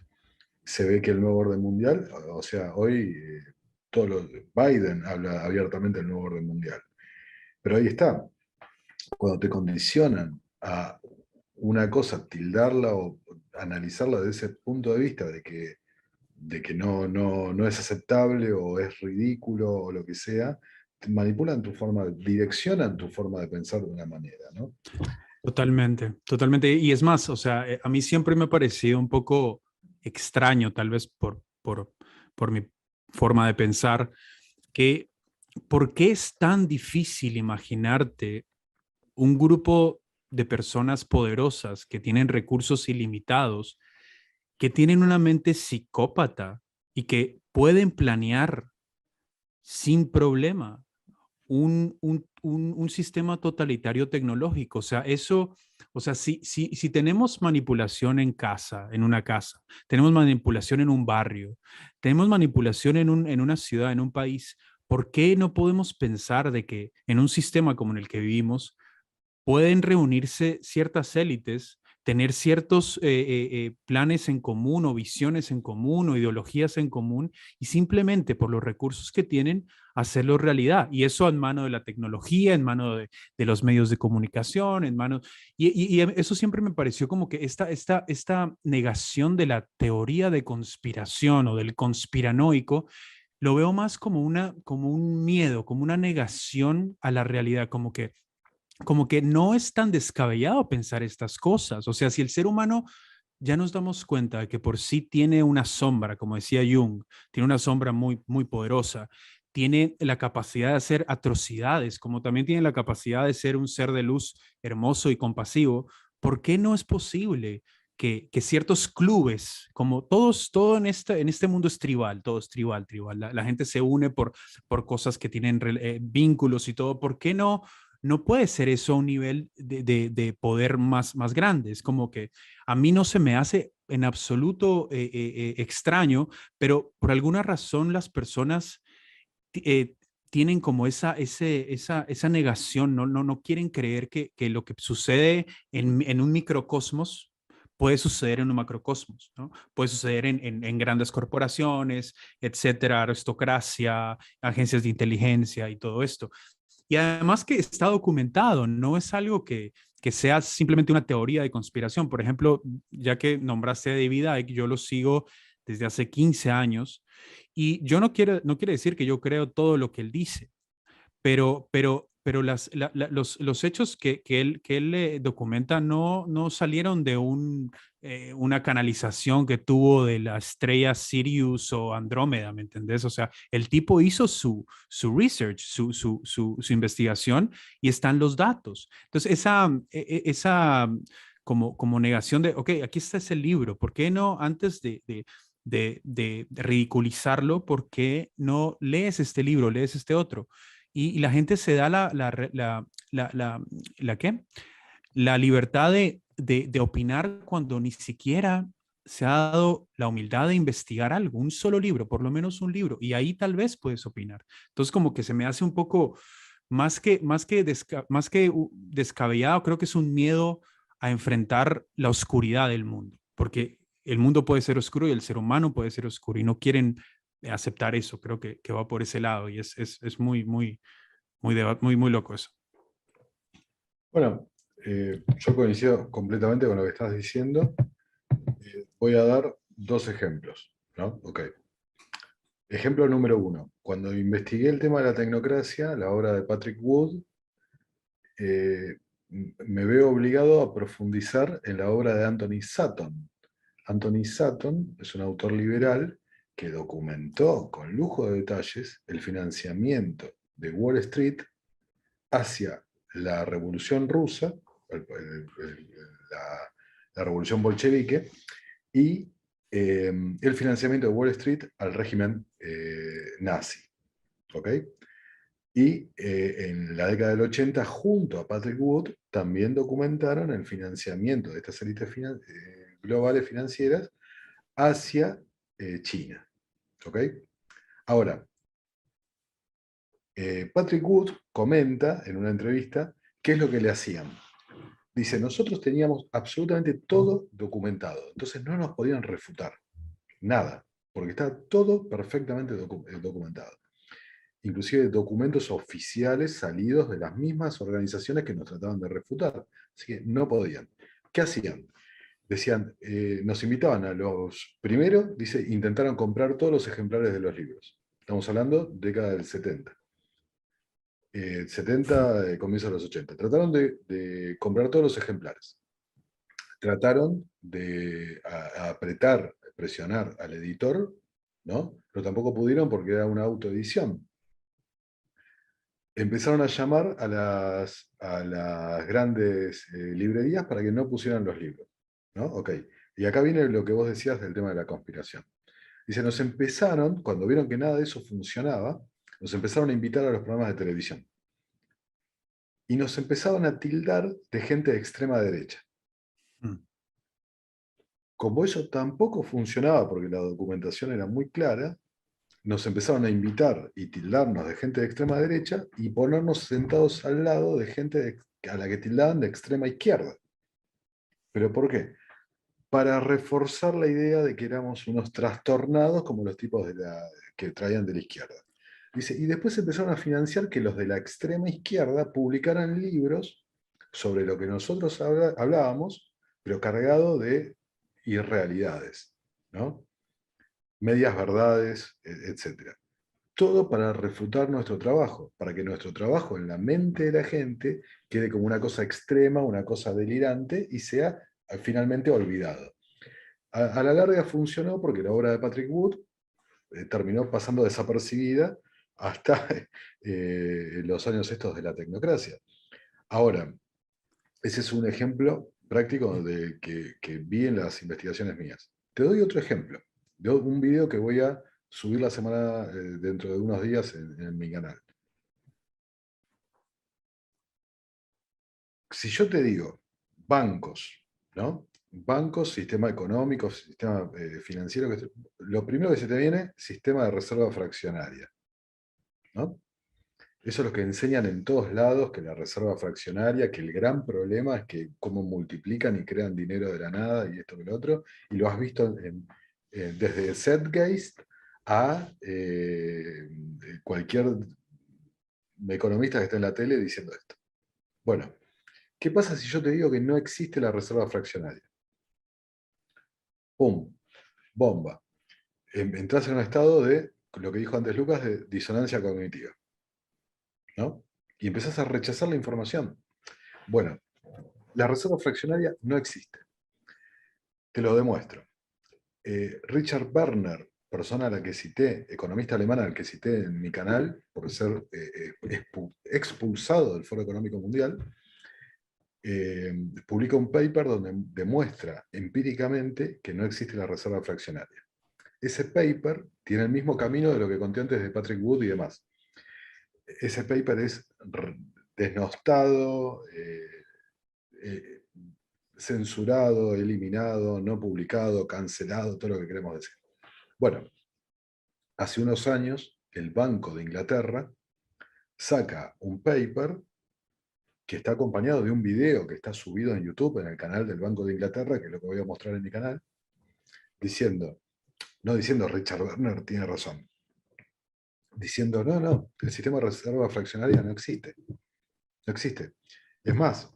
se ve que el nuevo orden mundial, o sea, hoy Biden habla abiertamente del nuevo orden mundial. Pero ahí está, cuando te condicionan a una cosa, tildarla o analizarla desde ese punto de vista de que no es aceptable o es ridículo o lo que sea, manipulan tu forma, direccionan tu forma de pensar de una manera, ¿no? Totalmente, totalmente. Y es más, o sea, a mí siempre me ha parecido un poco extraño, tal vez por mi forma de pensar, que ¿por qué es tan difícil imaginarte un grupo de personas poderosas que tienen recursos ilimitados, que tienen una mente psicópata y que pueden planear sin problema un sistema totalitario tecnológico? O sea, eso, o sea, si tenemos manipulación en casa, en una casa, tenemos manipulación en un barrio, tenemos manipulación en una ciudad, en un país, ¿por qué no podemos pensar de que en un sistema como en el que vivimos pueden reunirse ciertas élites, tener ciertos planes en común o visiones en común o ideologías en común y simplemente por los recursos que tienen hacerlo realidad? Y eso en mano de la tecnología, en mano de los medios de comunicación, en mano... Y eso siempre me pareció como que esta negación de la teoría de conspiración o del conspiranoico, lo veo más como un miedo, como una negación a la realidad, como que no es tan descabellado pensar estas cosas. O sea, si el ser humano ya nos damos cuenta de que por sí tiene una sombra, como decía Jung, tiene una sombra muy, muy poderosa, tiene la capacidad de hacer atrocidades, como también tiene la capacidad de ser un ser de luz hermoso y compasivo, ¿por qué no es posible que ciertos clubes, como todo en este mundo es tribal, todo es tribal, tribal, la gente se une por cosas que tienen vínculos y todo, ¿por qué no puede ser eso a un nivel de poder más grande? Es como que a mí no se me hace en absoluto extraño, pero por alguna razón las personas tienen como esa negación, no quieren creer que lo que sucede en un microcosmos puede suceder en un macrocosmos, ¿no? Puede suceder en grandes corporaciones, etcétera, aristocracia, agencias de inteligencia y todo esto. Y además que está documentado, no es algo que sea simplemente una teoría de conspiración. Por ejemplo, ya que nombraste a David Icke, yo lo sigo desde hace 15 años y yo no quiere decir que yo creo todo lo que él dice, pero los hechos que él documenta no salieron de una canalización que tuvo de la estrella Sirius o Andrómeda, ¿me entendés? O sea, el tipo hizo su research, su investigación y están los datos. Entonces, esa como negación de, ok, aquí está ese libro, ¿por qué no antes de ridiculizarlo, por qué no lees este libro, lees este otro? Y la gente se da la ¿qué? La libertad de opinar cuando ni siquiera se ha dado la humildad de investigar algo, un solo libro, por lo menos un libro, y ahí tal vez puedes opinar. Entonces como que se me hace un poco más que descabellado, creo que es un miedo a enfrentar la oscuridad del mundo, porque el mundo puede ser oscuro y el ser humano puede ser oscuro y no quieren aceptar eso. Creo que va por ese lado y es muy, muy, muy loco eso. Bueno, yo coincido completamente con lo que estás diciendo. Voy a dar dos ejemplos, ¿no? Ok. Ejemplo número uno. Cuando investigué el tema de la tecnocracia, la obra de Patrick Wood, me veo obligado a profundizar en la obra de Anthony Sutton. Anthony Sutton es un autor liberal que documentó con lujo de detalles el financiamiento de Wall Street hacia la Revolución Rusa, la, la Revolución Bolchevique, y el financiamiento de Wall Street al régimen nazi. ¿Ok? Y en la década del 80, junto a Patrick Wood, también documentaron el financiamiento de estas élites globales financieras hacia China. ¿Ok? Ahora, Patrick Wood comenta en una entrevista qué es lo que le hacían. Dice, nosotros teníamos absolutamente todo documentado, entonces no nos podían refutar nada, porque está todo perfectamente documentado. Inclusive documentos oficiales salidos de las mismas organizaciones que nos trataban de refutar. Así que no podían. ¿Qué hacían? Decían, nos invitaban a los... Primero, dice, intentaron comprar todos los ejemplares de los libros. Estamos hablando década del 70. 70, comienzo de los 80. Trataron de comprar todos los ejemplares. Trataron de apretar, presionar al editor, ¿no? Pero tampoco pudieron porque era una autoedición. Empezaron a llamar a las grandes librerías para que no pusieran los libros, ¿no? Ok. Y acá viene lo que vos decías del tema de la conspiración. Dice, nos empezaron, cuando vieron que nada de eso funcionaba, nos empezaron a invitar a los programas de televisión. Y nos empezaron a tildar de gente de extrema derecha. Mm. Como eso tampoco funcionaba porque la documentación era muy clara, nos empezaron a invitar y tildarnos de gente de extrema derecha y ponernos sentados al lado de gente a la que tildaban de extrema izquierda. ¿Pero por qué? Para reforzar la idea de que éramos unos trastornados como los tipos que traían de la izquierda. Dice, y después empezaron a financiar que los de la extrema izquierda publicaran libros sobre lo que nosotros hablábamos, pero cargado de irrealidades, ¿no? Medias verdades, etc. Todo para refutar nuestro trabajo, para que nuestro trabajo en la mente de la gente quede como una cosa extrema, una cosa delirante y sea finalmente olvidado. A la larga funcionó porque la obra de Patrick Wood terminó pasando desapercibida hasta los años estos de la tecnocracia. Ahora, ese es un ejemplo práctico que vi en las investigaciones mías. Te doy otro ejemplo, de un video que voy a subir la semana, dentro de unos días en mi canal. Si yo te digo bancos, ¿no? Bancos, sistema económico, sistema financiero, lo primero que se te viene, sistema de reserva fraccionaria, ¿no? Eso es lo que enseñan en todos lados, que la reserva fraccionaria, que el gran problema es que cómo multiplican y crean dinero de la nada y esto que lo otro, y lo has visto desde Zeitgeist a cualquier economista que esté en la tele diciendo esto. Bueno, ¿qué pasa si yo te digo que no existe la reserva fraccionaria? ¡Pum! Bomba. Entrás en un estado de, lo que dijo antes Lucas, de disonancia cognitiva, ¿no? Y empezás a rechazar la información. Bueno, la reserva fraccionaria no existe. Te lo demuestro. Richard Werner, persona a la que cité, economista alemana al que cité en mi canal, por ser expulsado del Foro Económico Mundial, publica un paper donde demuestra empíricamente que no existe la reserva fraccionaria. Ese paper tiene el mismo camino de lo que conté antes de Patrick Wood y demás. Ese paper es desnostado, censurado, eliminado, no publicado, cancelado, todo lo que queremos decir. Bueno, hace unos años, el Banco de Inglaterra saca un paper que está acompañado de un video que está subido en YouTube, en el canal del Banco de Inglaterra, que es lo que voy a mostrar en mi canal, diciendo, no diciendo Richard Werner tiene razón, diciendo, no, el sistema de reserva fraccionaria no existe. No existe. Es más,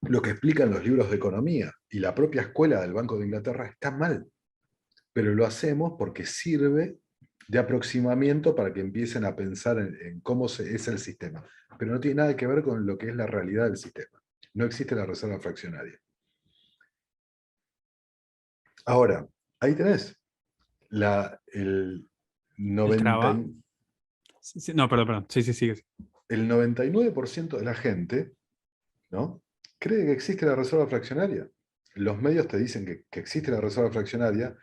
lo que explican los libros de economía y la propia escuela del Banco de Inglaterra está mal, pero lo hacemos porque sirve de aproximamiento para que empiecen a pensar en cómo es el sistema. Pero no tiene nada que ver con lo que es la realidad del sistema. No existe la reserva fraccionaria. Ahora, ahí tenés el El 90, trabajo. Sí, no, perdón. Sí, sigue. el 99% de la gente, ¿no?, cree que existe la reserva fraccionaria. Los medios te dicen que existe la reserva fraccionaria,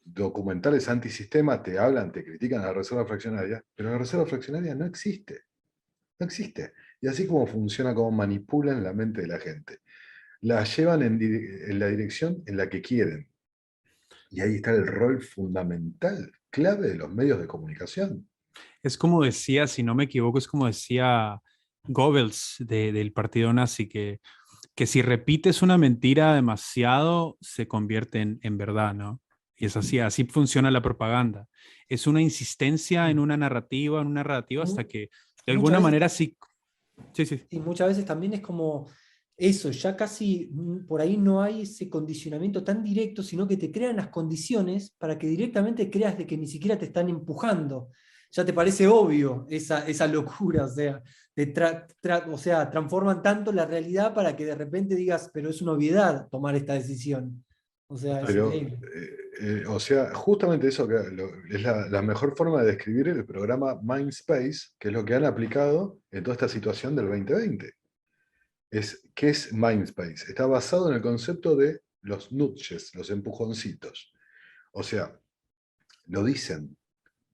documentales antisistema te hablan, te critican a la reserva fraccionaria, pero la reserva fraccionaria no existe. No existe. Y así como funciona, como manipulan la mente de la gente. La llevan en la dirección en la que quieren. Y ahí está el rol fundamental, clave de los medios de comunicación. Es como decía, si no me equivoco, es como decía Goebbels del partido nazi, que si repites una mentira demasiado, se convierte en verdad, ¿no? Y es así funciona la propaganda. Es una insistencia en una narrativa, hasta Mu- que de alguna Muchas veces, manera sí. Sí. y muchas veces también es como eso, ya casi por ahí no hay ese condicionamiento tan directo, sino que te crean las condiciones para que directamente creas de que ni siquiera te están empujando. Ya te parece obvio esa locura, o sea, o sea, transforman tanto la realidad para que de repente digas, pero es una obviedad tomar esta decisión. O sea, es Pero, increíble. o sea, justamente eso es la mejor forma de describir el programa Mindspace, que es lo que han aplicado en toda esta situación del 2020. ¿Qué es Mindspace? Está basado en el concepto de los nudges, los empujoncitos. O sea, lo dicen,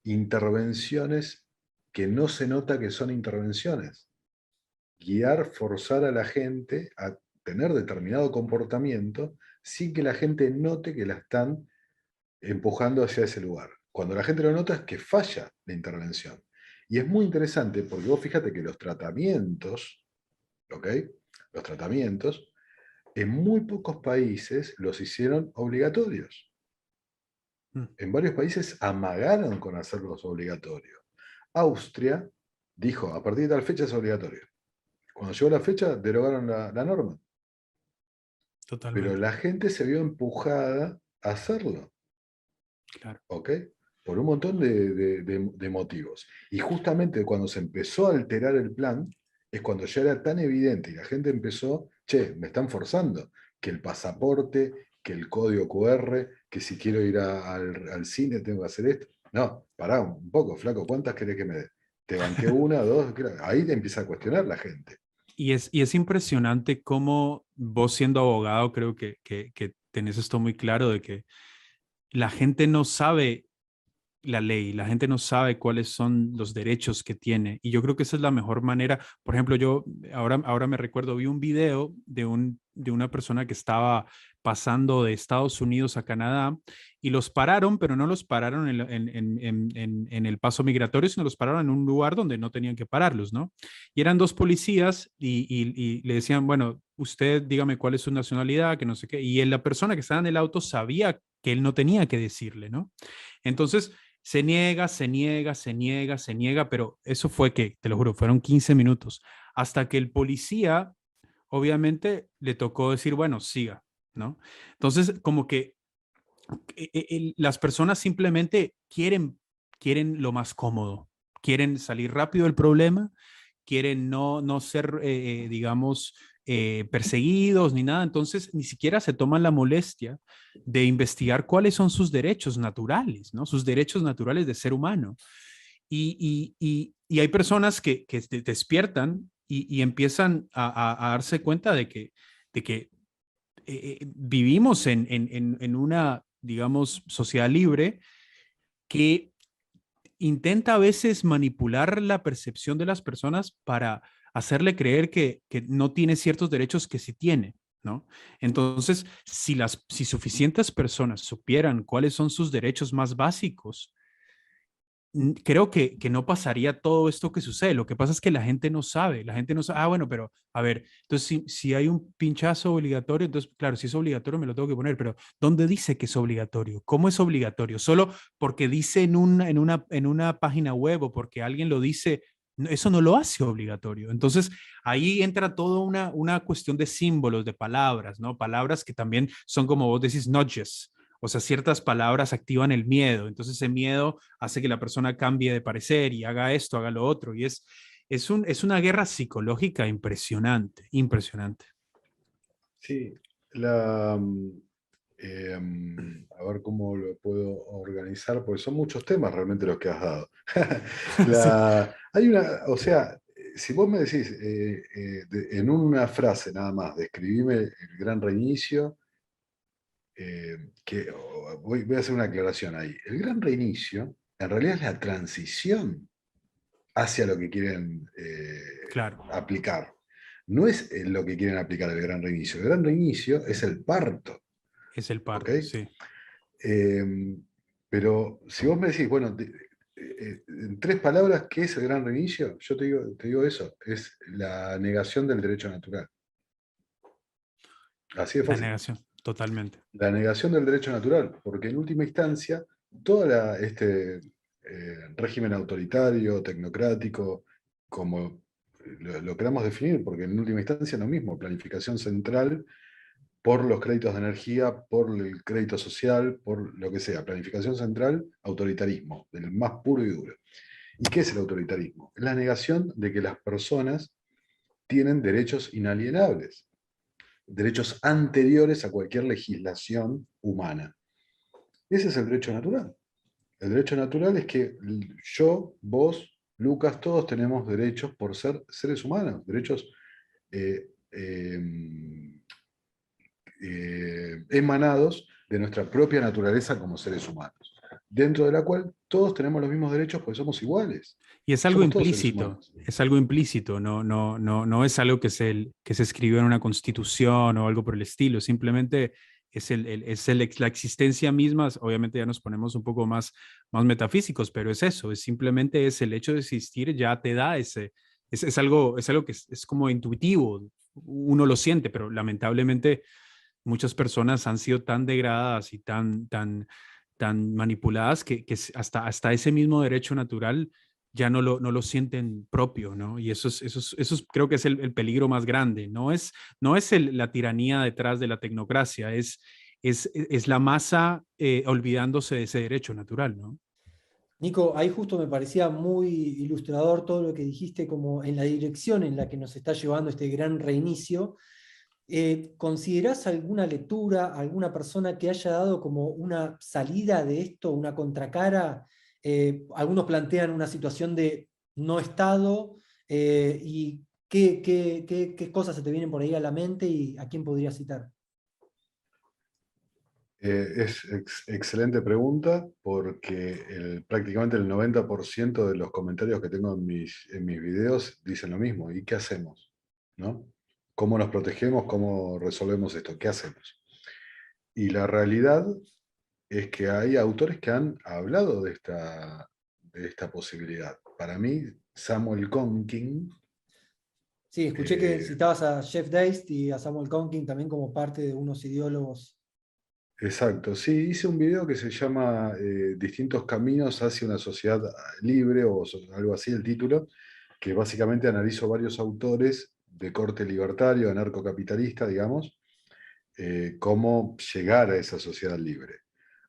intervenciones que no se nota que son intervenciones. Guiar, forzar a la gente a tener determinado comportamiento sin que la gente note que la están empujando hacia ese lugar. Cuando la gente lo nota es que falla la intervención. Y es muy interesante porque vos fíjate que los tratamientos, ¿ok? Los tratamientos, en muy pocos países los hicieron obligatorios. Mm. En varios países amagaron con hacerlos obligatorios. Austria dijo, a partir de tal fecha es obligatorio. Cuando llegó la fecha, derogaron la norma. Pero Totalmente. la gente se vio empujada a hacerlo. Claro. ¿Ok? Por un montón de motivos. Y justamente cuando se empezó a alterar el plan, es cuando ya era tan evidente y la gente empezó, che, me están forzando, que el pasaporte, que el código QR, que si quiero ir al cine tengo que hacer esto. No, pará un poco, flaco, ¿cuántas querés que me dé? Te banqué una, dos, ahí te empieza a cuestionar la gente. Y es impresionante cómo vos siendo abogado, creo que tenés esto muy claro de que la gente no sabe la ley, la gente no sabe cuáles son los derechos que tiene. Y yo creo que esa es la mejor manera. Por ejemplo, yo ahora me recuerdo, vi un video de una persona que estaba pasando de Estados Unidos a Canadá y los pararon, pero no los pararon en el paso migratorio, sino los pararon en un lugar donde no tenían que pararlos, ¿no? Y eran dos policías y le decían, bueno, usted dígame cuál es su nacionalidad, que no sé qué. Y la persona que estaba en el auto sabía que él no tenía que decirle, ¿no? Entonces, se niega, pero eso fue que, te lo juro, fueron 15 minutos, hasta que el policía, obviamente, le tocó decir, bueno, siga, ¿no? Entonces, como que las personas simplemente quieren lo más cómodo, quieren salir rápido del problema, quieren no ser, digamos, perseguidos ni nada, entonces ni siquiera se toman la molestia de investigar cuáles son sus derechos naturales, ¿no? Sus derechos naturales de ser humano. Y hay personas que despiertan y empiezan a darse cuenta de que vivimos en una, digamos, sociedad libre que intenta a veces manipular la percepción de las personas para hacerle creer que no tiene ciertos derechos que sí tiene, ¿no? Entonces, si suficientes personas supieran cuáles son sus derechos más básicos, creo que no pasaría todo esto que sucede. Lo que pasa es que la gente no sabe, ah, bueno, pero a ver, entonces si hay un pinchazo obligatorio, entonces, claro, si es obligatorio me lo tengo que poner, pero ¿dónde dice que es obligatorio? ¿Cómo es obligatorio? ¿Solo porque dice en una página web o porque alguien lo dice? Eso no lo hace obligatorio. Entonces, ahí entra toda una cuestión de símbolos, de palabras, ¿no? Palabras que también son, como vos decís, nudges. O sea, ciertas palabras activan el miedo. Entonces, ese miedo hace que la persona cambie de parecer y haga esto, haga lo otro. Y es una guerra psicológica impresionante, impresionante. Sí, a ver cómo lo puedo organizar, porque son muchos temas realmente los que has dado. Sí, Hay una, o sea, si vos me decís en una frase nada más, describime el gran reinicio, voy a hacer una aclaración ahí. El gran reinicio en realidad es la transición hacia lo que quieren claro, aplicar. No es lo que quieren aplicar el gran reinicio. El gran reinicio es el parto, es el ¿ok? parto, sí. Eh, pero si vos me decís, bueno, en tres palabras, ¿qué es el gran reinicio? Yo te digo eso, es la negación del derecho natural. Así de La fácil. negación, totalmente. La negación del derecho natural, porque en última instancia, todo este régimen autoritario, tecnocrático, como lo queramos definir, porque en última instancia es lo mismo, planificación central por los créditos de energía, por el crédito social, por lo que sea, planificación central, autoritarismo, del más puro y duro. ¿Y qué es el autoritarismo? Es la negación de que las personas tienen derechos inalienables, derechos anteriores a cualquier legislación humana. Ese es el derecho natural. El derecho natural es que yo, vos, Lucas, todos tenemos derechos por ser seres humanos, derechos eh, eh, emanados de nuestra propia naturaleza como seres humanos, dentro de la cual todos tenemos los mismos derechos porque somos iguales. Y Somos todos seres humanos. es algo implícito, no es algo que se escribió en una constitución o algo por el estilo, simplemente la existencia misma. Obviamente ya nos ponemos un poco más metafísicos, pero es eso, es simplemente es el hecho de existir, ya te da es algo que es como intuitivo, uno lo siente, pero lamentablemente muchas personas han sido tan degradadas y tan manipuladas que hasta ese mismo derecho natural ya no lo sienten propio, ¿no? Y creo que es el peligro más grande. No es la tiranía detrás de la tecnocracia, es la masa olvidándose de ese derecho natural, ¿no? Nico, ahí justo me parecía muy ilustrador todo lo que dijiste, como en la dirección en la que nos está llevando este gran reinicio. ¿Considerás alguna lectura, alguna persona que haya dado como una salida de esto, una contracara? Algunos plantean una situación de no Estado, y qué cosas se te vienen por ahí a la mente y a quién podrías citar. Excelente pregunta, porque prácticamente el 90% de los comentarios que tengo en mis videos dicen lo mismo. ¿Y qué hacemos? ¿No? ¿Cómo nos protegemos? ¿Cómo resolvemos esto? ¿Qué hacemos? Y la realidad es que hay autores que han hablado de esta posibilidad. Para mí, Samuel Conkin, Sí, escuché que eh, citabas a Jeff Deist y a Samuel Conkin también como parte de unos ideólogos. exacto, sí, hice un video que se llama Distintos caminos hacia una sociedad libre o algo así el título, que básicamente analizo varios autores de corte libertario, anarcocapitalista, digamos, cómo llegar a esa sociedad libre.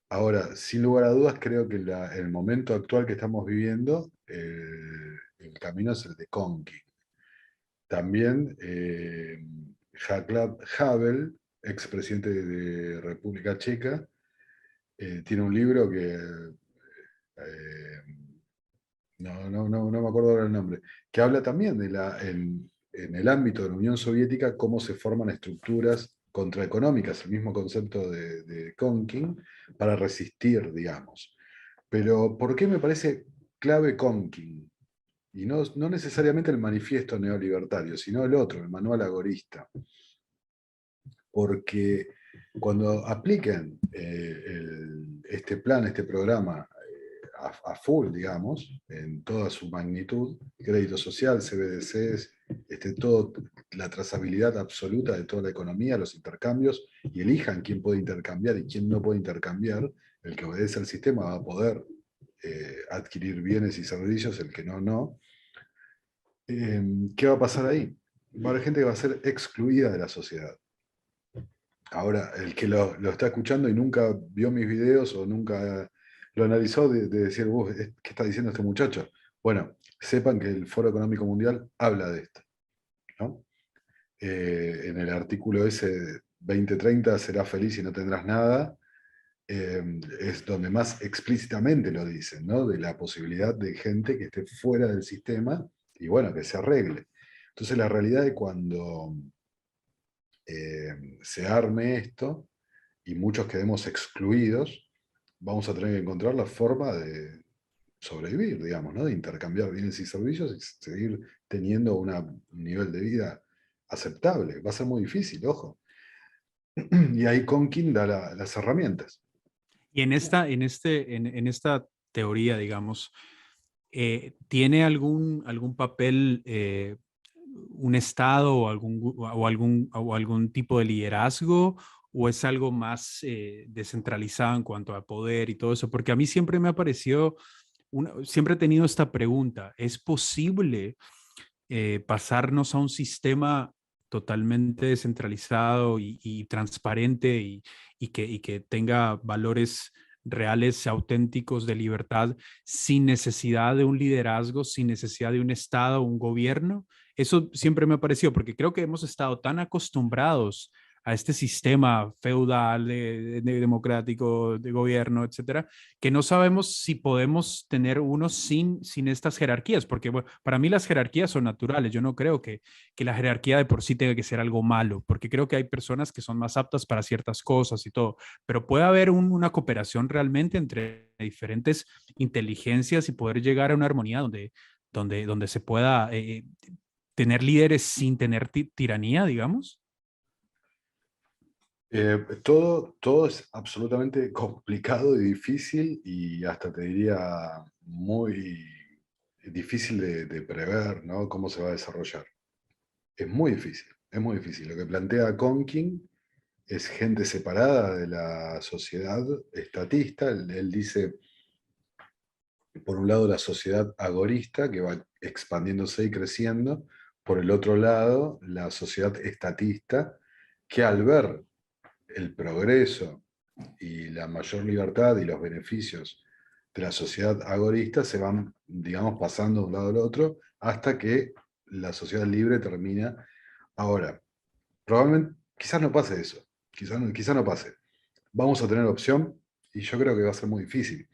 Ahora, sin lugar a dudas, creo que el momento actual que estamos viviendo, el camino es el de Conking. También Václav Havel, expresidente de República Checa, tiene un libro que eh, no me acuerdo ahora el nombre, que habla también en el ámbito de la Unión Soviética cómo se forman estructuras contraeconómicas, el mismo concepto de Conking, para resistir, digamos. Pero ¿por qué me parece clave Conking? Y no necesariamente el manifiesto neolibertario, sino el otro, el manual agorista. Porque cuando apliquen este plan, este programa a full, digamos, en toda su magnitud, crédito social, CBDCs, todo, la trazabilidad absoluta de toda la economía, los intercambios, y elijan quién puede intercambiar y quién no puede intercambiar. El que obedece al sistema va a poder adquirir bienes y servicios, el que no, no. ¿Qué va a pasar ahí? Va a haber gente que va a ser excluida de la sociedad. Ahora, el que lo está escuchando y nunca vio mis videos o nunca lo analizó, de decir, ¿qué está diciendo este muchacho? Bueno, sepan que el Foro Económico Mundial habla de esto, ¿no? En el artículo ese 2030, serás feliz y no tendrás nada, es donde más explícitamente lo dicen, ¿no? De la posibilidad de gente que esté fuera del sistema y bueno, que se arregle. Entonces la realidad es cuando se arme esto y muchos quedemos excluidos, vamos a tener que encontrar la forma de sobrevivir, digamos, ¿no? De intercambiar bienes y servicios y seguir teniendo un nivel de vida aceptable. Va a ser muy difícil, ojo. Y ahí Conkin da las herramientas. Y en esta teoría, digamos, ¿tiene algún papel un Estado o algún tipo de liderazgo? ¿O es algo más descentralizado en cuanto a poder y todo eso? Porque a mí siempre me ha parecido, siempre he tenido esta pregunta: ¿es posible pasarnos a un sistema totalmente descentralizado y transparente y que tenga valores reales, auténticos de libertad, sin necesidad de un liderazgo, sin necesidad de un Estado, un gobierno? Eso siempre me ha parecido, porque creo que hemos estado tan acostumbrados a este sistema feudal, democrático, de gobierno, etcétera, que no sabemos si podemos tener uno sin estas jerarquías, porque bueno, para mí las jerarquías son naturales. Yo no creo que la jerarquía de por sí tenga que ser algo malo, porque creo que hay personas que son más aptas para ciertas cosas y todo, pero puede haber una cooperación realmente entre diferentes inteligencias y poder llegar a una armonía donde se pueda tener líderes sin tener tiranía, digamos. Todo es absolutamente complicado y difícil y hasta te diría muy difícil de prever, ¿no? Cómo se va a desarrollar. Es muy difícil, es muy difícil. Lo que plantea Conkin es gente separada de la sociedad estatista. Él dice, por un lado, la sociedad agorista, que va expandiéndose y creciendo; por el otro lado, la sociedad estatista, que al ver el progreso y la mayor libertad y los beneficios de la sociedad agorista, se van, digamos, pasando de un lado al otro hasta que la sociedad libre termina. Ahora, probablemente, quizás no pase eso, quizás no pase. Vamos a tener opción y yo creo que va a ser muy difícil.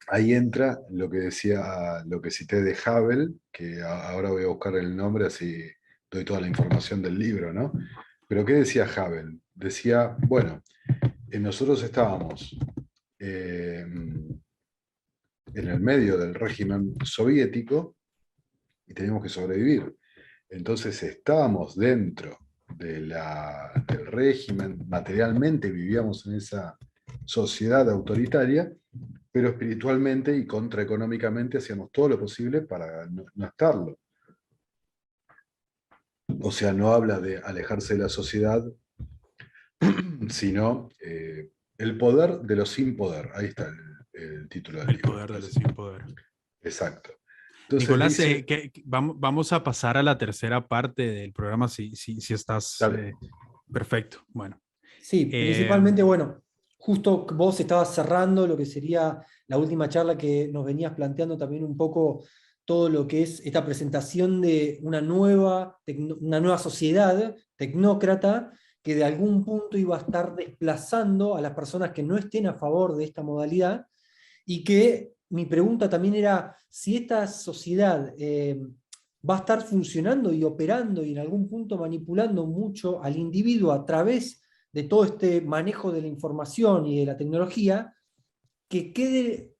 Ahí entra lo que decía, lo que cité de Havel, que ahora voy a buscar el nombre, así doy toda la información del libro, ¿no? Pero ¿qué decía Havel? Decía, bueno, nosotros estábamos en el medio del régimen soviético y teníamos que sobrevivir. Entonces estábamos dentro del régimen, materialmente vivíamos en esa sociedad autoritaria, pero espiritualmente y contraeconómicamente hacíamos todo lo posible para no estarlo. O sea, no habla de alejarse de la sociedad, sino el poder de los sin poder. Ahí está el título del libro. El poder de los sin poder. Exacto. Entonces, Nicolás, dice, vamos a pasar a la tercera parte del programa si estás perfecto. Bueno. Sí, principalmente, bueno, justo vos estabas cerrando lo que sería la última charla, que nos venías planteando también un poco todo lo que es esta presentación de una nueva sociedad tecnócrata que de algún punto iba a estar desplazando a las personas que no estén a favor de esta modalidad, y que mi pregunta también era si esta sociedad va a estar funcionando y operando y en algún punto manipulando mucho al individuo a través de todo este manejo de la información y de la tecnología. Que quede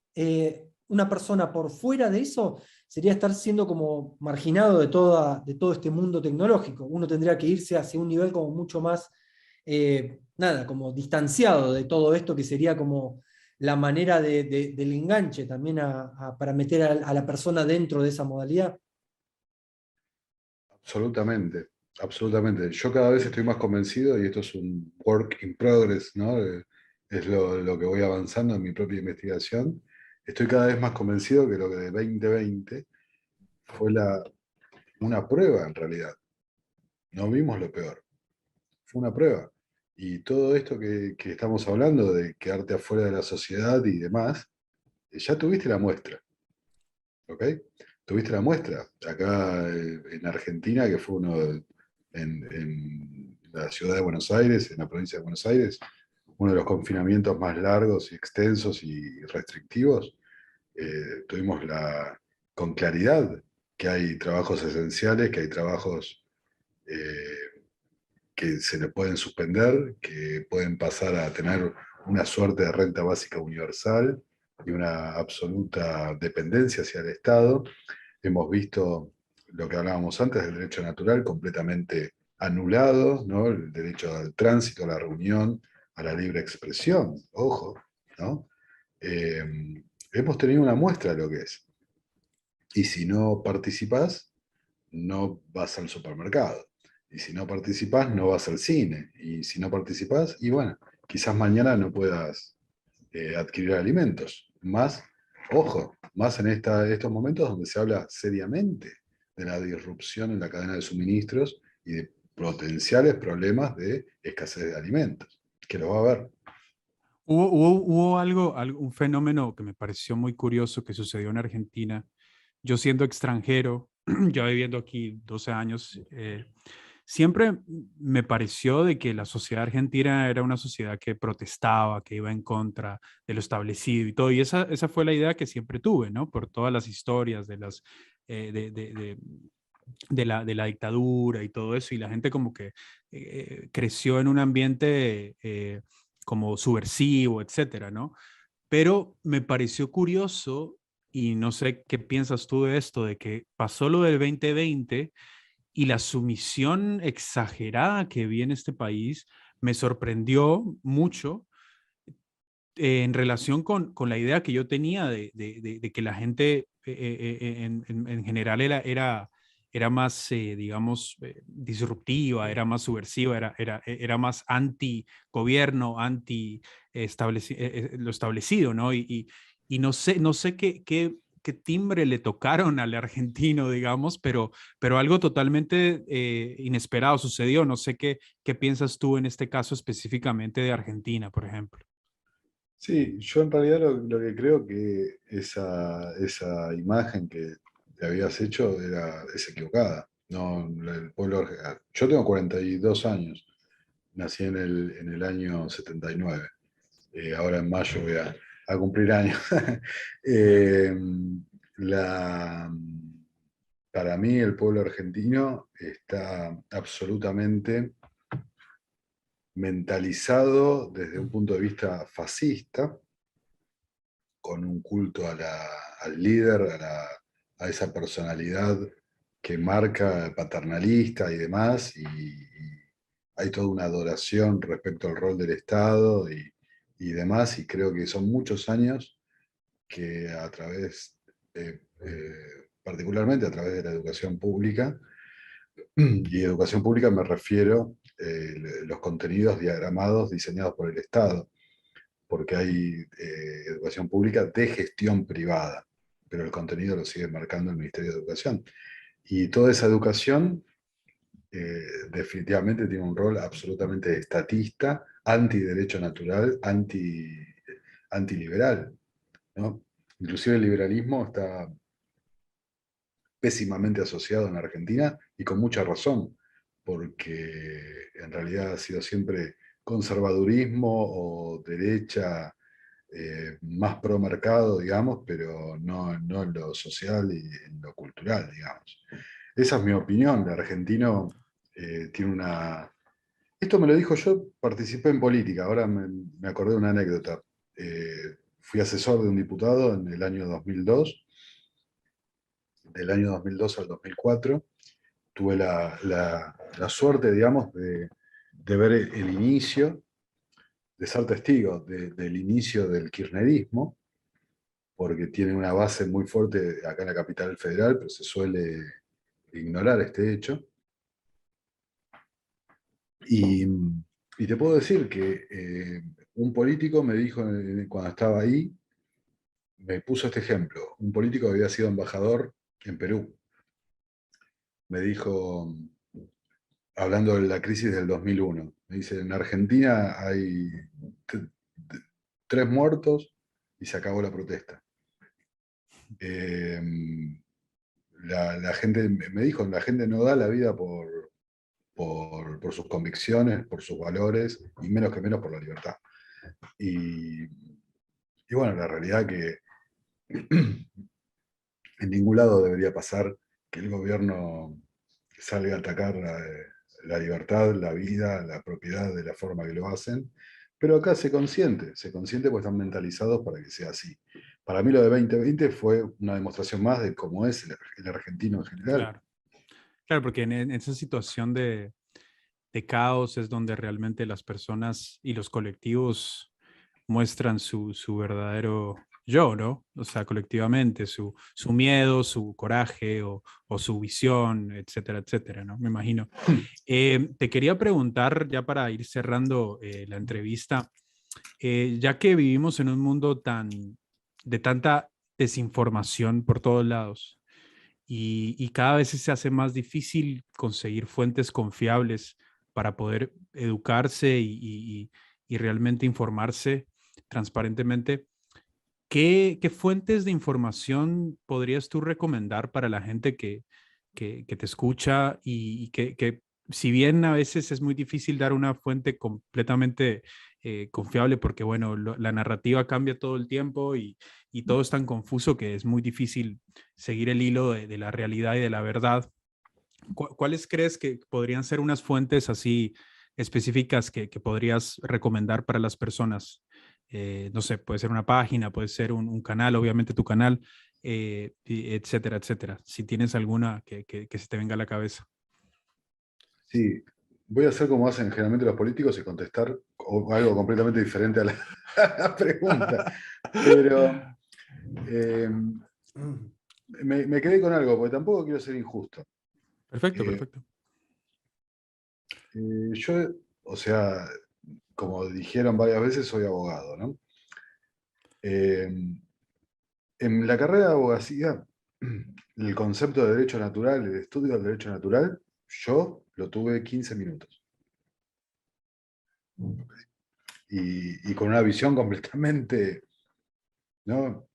una persona por fuera de eso sería estar siendo como marginado de todo este mundo tecnológico. Uno tendría que irse hacia un nivel como mucho más, como distanciado de todo esto, que sería como la manera del enganche también para meter a la persona dentro de esa modalidad. Absolutamente, absolutamente. Yo cada vez estoy más convencido, y esto es un work in progress, ¿no? Es lo que voy avanzando en mi propia investigación. Estoy cada vez más convencido que lo que de 2020 fue una prueba en realidad. No vimos lo peor, fue una prueba. Y todo esto que estamos hablando de quedarte afuera de la sociedad y demás, ya tuviste la muestra, ¿ok? Tuviste la muestra acá en Argentina, que fue en la ciudad de Buenos Aires, en la provincia de Buenos Aires, uno de los confinamientos más largos y extensos y restrictivos. Tuvimos con claridad que hay trabajos esenciales, que hay trabajos que se le pueden suspender, que pueden pasar a tener una suerte de renta básica universal y una absoluta dependencia hacia el Estado. Hemos visto lo que hablábamos antes del derecho natural completamente anulado, ¿no? El derecho al tránsito, a la reunión, a la libre expresión, ojo, ¿no? Hemos tenido una muestra de lo que es. Y si no participás, no vas al supermercado. Y si no participás, no vas al cine. Y si no participás, y bueno, quizás mañana no puedas adquirir alimentos. Más, ojo, más en estos momentos donde se habla seriamente de la disrupción en la cadena de suministros y de potenciales problemas de escasez de alimentos, que lo va a haber. Hubo un fenómeno que me pareció muy curioso que sucedió en Argentina. Yo siendo extranjero, ya viviendo aquí 12 años, siempre me pareció de que la sociedad argentina era una sociedad que protestaba, que iba en contra de lo establecido y todo. Y esa fue la idea que siempre tuve, ¿no? Por todas las historias de la dictadura y todo eso. Y la gente como que creció en un ambiente como subversivo, etcétera, ¿no? Pero me pareció curioso, y no sé qué piensas tú de esto, de que pasó lo del 2020 y la sumisión exagerada que vi en este país me sorprendió mucho en relación con la idea que yo tenía de que la gente en general era más, digamos, disruptiva, era más subversiva, era más anti-gobierno, lo establecido, ¿no? Y no sé qué timbre le tocaron al argentino, digamos, pero algo totalmente inesperado sucedió. No sé qué piensas tú en este caso específicamente de Argentina, por ejemplo. Sí, yo en realidad lo que creo que esa imagen que te habías hecho es equivocada. No, el pueblo, yo tengo 42 años, nací en el año 79. Ahora en mayo voy a cumplir años. Eh, la, para mí el pueblo argentino está absolutamente mentalizado desde un punto de vista fascista, con un culto al líder, a esa personalidad que marca paternalista y demás, y hay toda una adoración respecto al rol del Estado y demás, y creo que son muchos años que a través, particularmente a través de la educación pública, y educación pública me refiero los contenidos diagramados diseñados por el Estado, porque hay educación pública de gestión privada, pero el contenido lo sigue marcando el Ministerio de Educación. Y toda esa educación definitivamente tiene un rol absolutamente estatista, antiderecho natural, antiliberal, ¿no? Inclusive el liberalismo está pésimamente asociado en Argentina y con mucha razón, porque en realidad ha sido siempre conservadurismo o derecha más pro mercado, digamos, pero no en lo social y en lo cultural, digamos. Esa es mi opinión. El argentino tiene una... Esto me lo dijo yo, participé en política, ahora me acordé de una anécdota. Fui asesor de un diputado en el año 2002, del año 2002 al 2004. Tuve la suerte, digamos, de ver el inicio de ser testigo del inicio del kirchnerismo, porque tiene una base muy fuerte acá en la capital federal, pero se suele ignorar este hecho. Y, y te puedo decir que un político me dijo cuando estaba ahí, me puso este ejemplo. Un político que había sido embajador en Perú. Me dijo, hablando de la crisis del 2001, me dice, en Argentina hay 3 muertos y se acabó la protesta. La gente, me dijo, la gente no da la vida por sus convicciones, por sus valores, y menos que menos por la libertad. Y bueno, la realidad que en ningún lado debería pasar que el gobierno salga a atacar la libertad, la vida, la propiedad de la forma que lo hacen, pero acá se consiente porque están mentalizados para que sea así. Para mí lo de 2020 fue una demostración más de cómo es el argentino en general. Claro, claro, porque en esa situación de caos es donde realmente las personas y los colectivos muestran su verdadero yo, ¿no? O sea, colectivamente, su miedo, su coraje o su visión, etcétera, etcétera, ¿no? Me imagino. Te quería preguntar, ya para ir cerrando la entrevista, ya que vivimos en un mundo de tanta desinformación por todos lados y cada vez se hace más difícil conseguir fuentes confiables para poder educarse y realmente informarse transparentemente. ¿Qué fuentes de información podrías tú recomendar para la gente que te escucha y que si bien a veces es muy difícil dar una fuente completamente confiable porque, bueno, la narrativa cambia todo el tiempo y todo es tan confuso que es muy difícil seguir el hilo de la realidad y de la verdad? ¿Cuáles crees que podrían ser unas fuentes así específicas que podrías recomendar para las personas? No sé, puede ser una página, puede ser un canal, obviamente tu canal, etcétera, etcétera. Si tienes alguna que se te venga a la cabeza. Sí, voy a hacer como hacen generalmente los políticos y contestar algo completamente diferente a la, a la pregunta. Pero me quedé con algo, porque tampoco quiero ser injusto. Perfecto, Eh, perfecto. yo, o sea, como dijeron varias veces, soy abogado, ¿no? Eh, en la carrera de abogacía, el concepto de derecho natural, el estudio del derecho natural, yo lo tuve 15 minutos. Y con una visión completamente, ¿no?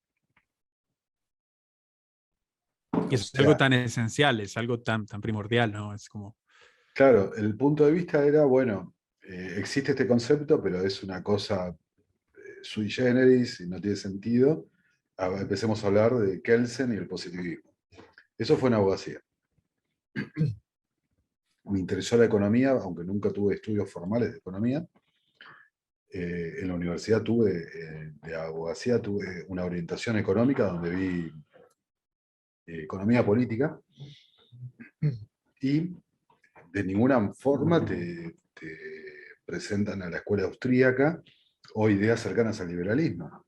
Y O es algo sea, tan esencial, es algo tan primordial, ¿no? Es como, claro, el punto de vista era, bueno, existe este concepto, pero es una cosa sui generis y no tiene sentido. Empecemos a hablar de Kelsen y el positivismo. Eso fue en abogacía. Me interesó la economía, aunque nunca tuve estudios formales de economía. En la universidad de abogacía, tuve una orientación económica donde vi economía política y de ninguna forma te presentan a la escuela austríaca o ideas cercanas al liberalismo.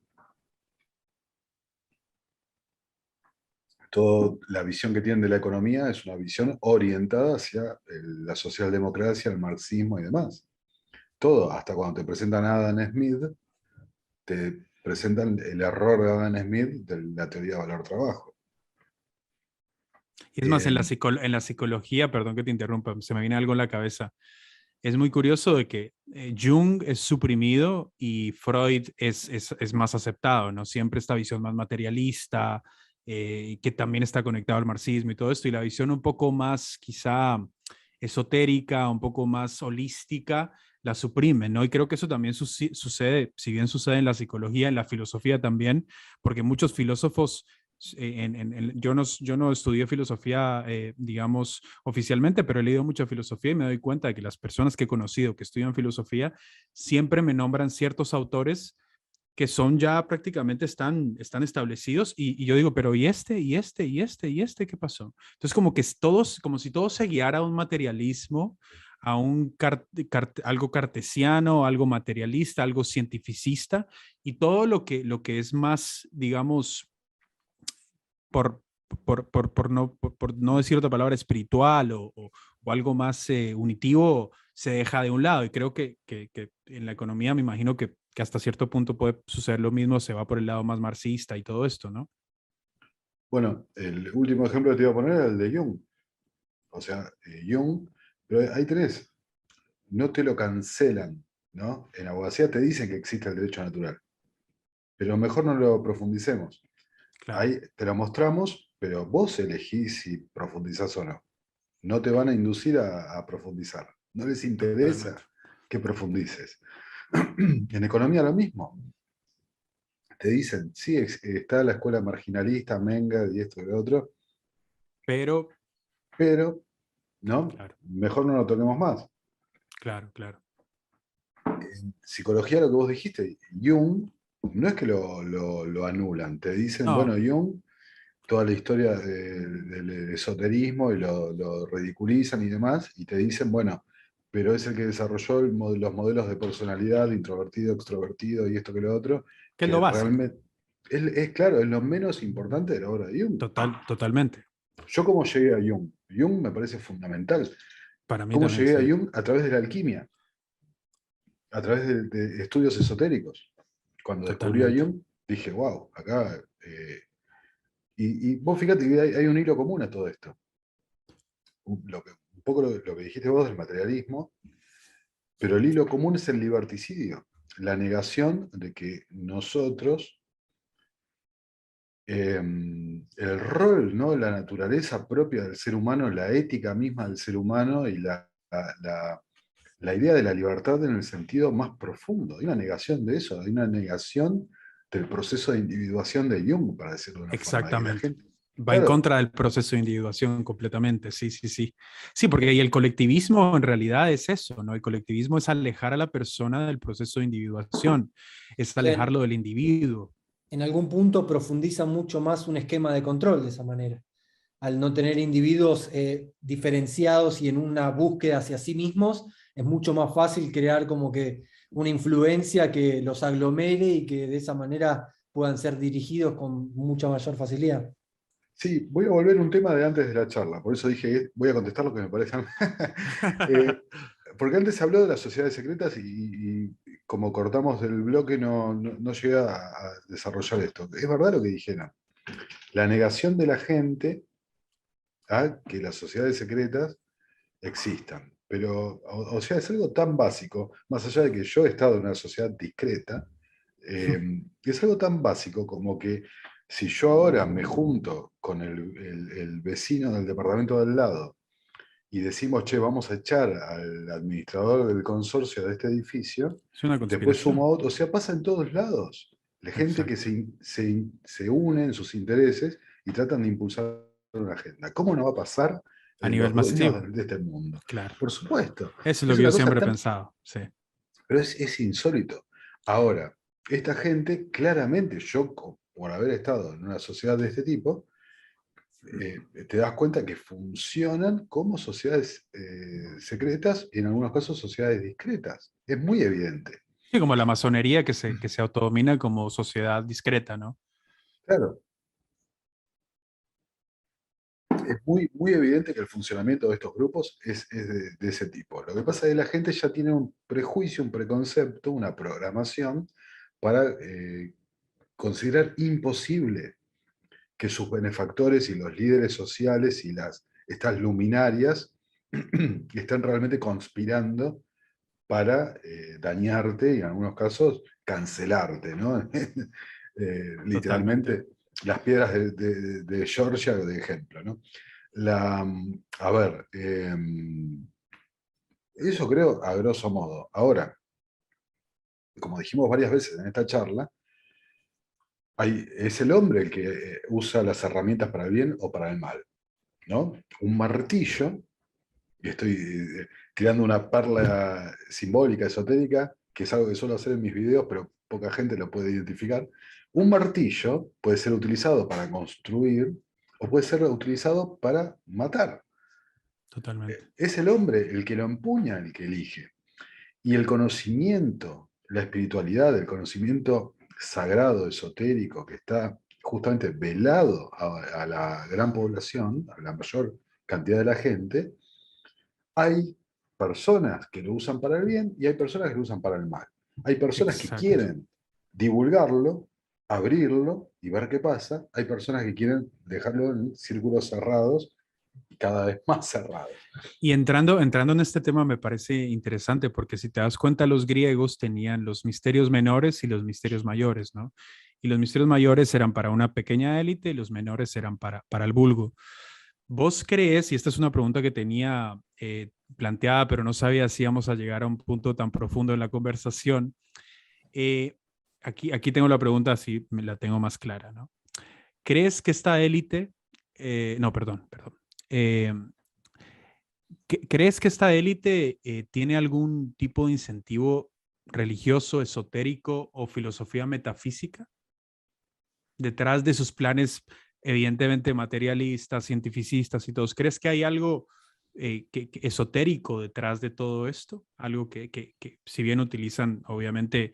Toda la visión que tienen de la economía es una visión orientada hacia la socialdemocracia, el marxismo y demás. Todo, hasta cuando te presentan a Adam Smith, te presentan el error de Adam Smith de la teoría de valor-trabajo. y es más, Eh, en la psicología, perdón que te interrumpa, se me viene algo en la cabeza. Es muy curioso de que Jung es suprimido y Freud es más aceptado, ¿no? Siempre esta visión más materialista, que también está conectado al marxismo y todo esto, y la visión un poco más quizá esotérica, un poco más holística, la suprimen, ¿no? Y creo que eso también sucede, si bien sucede en la psicología, en la filosofía también, porque muchos filósofos yo no estudié filosofía, digamos, oficialmente, pero he leído mucha filosofía y me doy cuenta de que las personas que he conocido que estudian filosofía siempre me nombran ciertos autores que son ya prácticamente están establecidos y yo digo, pero ¿y este, y este, y este, y este qué pasó? Entonces como que todos, como si todo se guiara a un materialismo, a algo cartesiano, algo materialista, algo cientificista, y todo lo que es más, digamos, por, por no decir otra palabra, espiritual o algo más unitivo, se deja de un lado. Y creo que en la economía me imagino que hasta cierto punto puede suceder lo mismo, se va por el lado más marxista y todo esto, ¿no? Bueno, el último ejemplo que te iba a poner era el de Jung. O sea, Jung, pero hay tres, no te lo cancelan, ¿no? En abogacía te dicen que existe el derecho natural, pero mejor no lo profundicemos. Claro, Ahí te lo mostramos, pero vos elegís si profundizás o no. No te van a inducir a profundizar. No les interesa totalmente. que profundices. En economía lo mismo. Te dicen, sí, está la escuela marginalista, Menga y esto y lo otro, Pero, pero, ¿no? claro, Mejor no lo toquemos más. claro, claro. En psicología, lo que vos dijiste, Jung, no es que lo anulan, te dicen, bueno, No, Jung, toda la historia del esoterismo y lo ridiculizan y demás, y te dicen, bueno, pero es el que desarrolló los modelos de personalidad, introvertido, extrovertido y esto que lo otro, que es lo que básico. realmente claro, es lo menos importante de la obra de Jung. Totalmente. Yo cómo llegué a Jung. Jung me parece fundamental. Para mí ¿Cómo también, llegué sí. a Jung? A través de la alquimia, a través de estudios esotéricos. Cuando descubrí a Totalmente. Jung, dije, wow, acá... y vos fíjate que hay un hilo común a todo esto. Un poco lo que dijiste vos del materialismo, pero el hilo común es el liberticidio, la negación de que nosotros, el rol, ¿no? La naturaleza propia del ser humano, la ética misma del ser humano y la idea de la libertad en el sentido más profundo. Hay una negación de eso, hay una negación del proceso de individuación de Jung, para decirlo de una forma. Y la Exactamente. gente, Va en claro, contra del proceso de individuación completamente, sí, sí, sí. Sí, porque ahí el colectivismo en realidad es eso, ¿no? El colectivismo es alejar a la persona del proceso de individuación, es En, alejarlo del individuo. en algún punto profundiza mucho más un esquema de control de esa manera. Al no tener individuos diferenciados y en una búsqueda hacia sí mismos, es mucho más fácil crear como que una influencia que los aglomere y que de esa manera puedan ser dirigidos con mucha mayor facilidad. sí, voy a volver a un tema de antes de la charla, por eso dije, voy a contestar lo que me parece a mí. Porque antes se habló de las sociedades secretas y como cortamos del bloque no llegué a desarrollar esto. Es verdad lo que dijeron. La negación de la gente a que las sociedades secretas existan. Pero, o sea, es algo tan básico, más allá de que yo he estado en una sociedad discreta, es algo tan básico como que si yo ahora me junto con el vecino del departamento del lado y decimos, che, vamos a echar al administrador del consorcio de este edificio, Es una después sumo a conspiración. otro, o sea, pasa en todos lados. La gente que Exacto. se une en sus intereses y tratan de impulsar una agenda. ¿Cómo no va a pasar A en nivel los dueños masivo, de este mundo? claro. Por supuesto. Eso es lo Es que una yo cosa siempre he tan... pensado, sí. Pero es insólito. Ahora, esta gente, claramente, yo, por haber estado en una sociedad de este tipo, te das cuenta que funcionan como sociedades secretas y en algunos casos sociedades discretas. Es muy evidente. Sí, como la masonería que se autodomina como sociedad discreta, ¿no? Claro, es muy evidente que el funcionamiento de estos grupos es de ese tipo. Lo que pasa es que la gente ya tiene un prejuicio, un preconcepto, una programación para considerar imposible que sus benefactores y los líderes sociales y estas luminarias están realmente conspirando para dañarte y en algunos casos cancelarte, ¿no? Totalmente. Literalmente, las piedras de Georgia de ejemplo, ¿no? A ver, eso creo a grosso modo. Ahora, como dijimos varias veces en esta charla, es el hombre el que usa las herramientas para el bien o para el mal, ¿no? Un martillo, y estoy tirando una perla simbólica, esotérica, que es algo que suelo hacer en mis videos, pero poca gente lo puede identificar. Un martillo puede ser utilizado para construir o puede ser utilizado para matar. Totalmente. Es el hombre el que lo empuña, el que elige. Y el conocimiento, la espiritualidad, el conocimiento sagrado, esotérico, que está justamente velado a la gran población, a la mayor cantidad de la gente, hay personas que lo usan para el bien y hay personas que lo usan para el mal. Hay personas que Exacto. quieren divulgarlo, abrirlo y ver qué pasa. Hay personas que quieren dejarlo en círculos cerrados y cada vez más cerrados. Y entrando en este tema me parece interesante porque si te das cuenta, los griegos tenían los misterios menores y los misterios mayores, ¿no? Y los misterios mayores eran para una pequeña élite y los menores eran para el vulgo. ¿Vos crees, y esta es una pregunta que tenía planteada, pero no sabía si íbamos a llegar a un punto tan profundo en la conversación? eh, aquí tengo la pregunta, así me la tengo más clara, ¿no? ¿Crees que esta élite, no, perdón, eh, ¿crees que esta élite tiene algún tipo de incentivo religioso, esotérico o filosofía metafísica detrás de sus planes, evidentemente materialistas, cientificistas y todos? ¿Crees que hay algo esotérico detrás de todo esto? Algo que si bien utilizan obviamente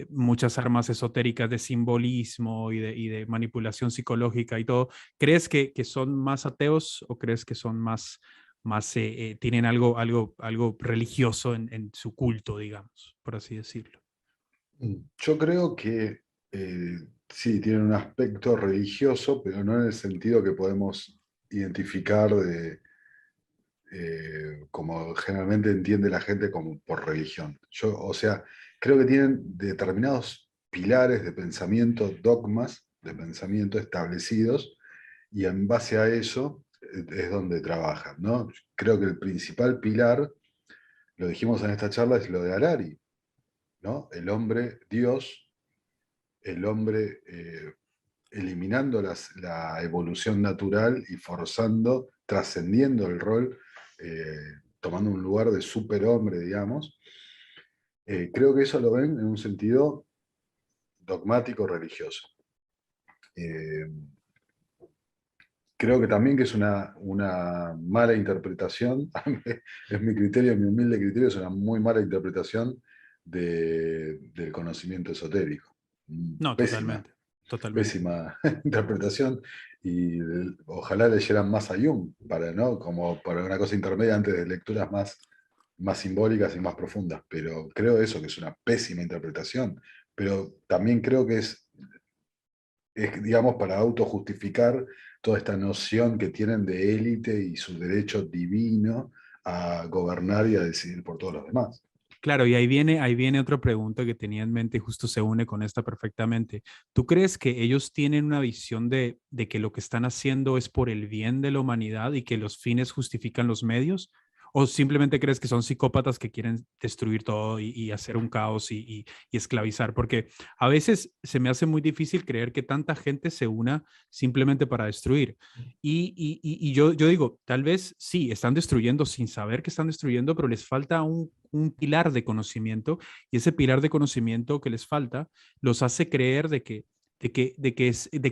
muchas armas esotéricas de simbolismo y de manipulación psicológica y todo, ¿crees que son más ateos o crees que son más tienen algo religioso en su culto, digamos, por así decirlo? Yo creo que sí, tiene un aspecto religioso, pero no en el sentido que podemos identificar como generalmente entiende la gente como por religión. Yo, o sea, creo que tienen determinados pilares de pensamiento, dogmas de pensamiento establecidos, y en base a eso es donde trabajan, ¿no? Creo que el principal pilar, lo dijimos en esta charla, es lo de Harari, ¿no? El hombre Dios, el hombre eliminando la evolución natural y forzando, trascendiendo el rol, tomando un lugar de superhombre, digamos. Creo que eso lo ven en un sentido dogmático religioso. Eh, Creo que también que es una mala interpretación, es mi criterio, mi humilde criterio, es una muy mala interpretación del conocimiento esotérico. No, Pésima, totalmente, totalmente. pésima interpretación, y ojalá leyeran más a Jung, ¿no? Como para una cosa intermedia antes de lecturas más simbólicas y más profundas, pero creo eso, que es una pésima interpretación, pero también creo que digamos, para autojustificar toda esta noción que tienen de élite y su derecho divino a gobernar y a decidir por todos los demás. Claro, y ahí viene otra pregunta que tenía en mente y justo se une con esta perfectamente. ¿Tú crees que ellos tienen una visión de que lo que están haciendo es por el bien de la humanidad y que los fines justifican los medios? ¿O simplemente crees que son psicópatas que quieren destruir todo y hacer un caos y esclavizar? Porque a veces se me hace muy difícil creer que tanta gente se una simplemente para destruir. Y yo digo, tal vez sí, están destruyendo sin saber que están destruyendo, pero les falta un pilar de conocimiento y ese pilar de conocimiento que les falta los hace creer de que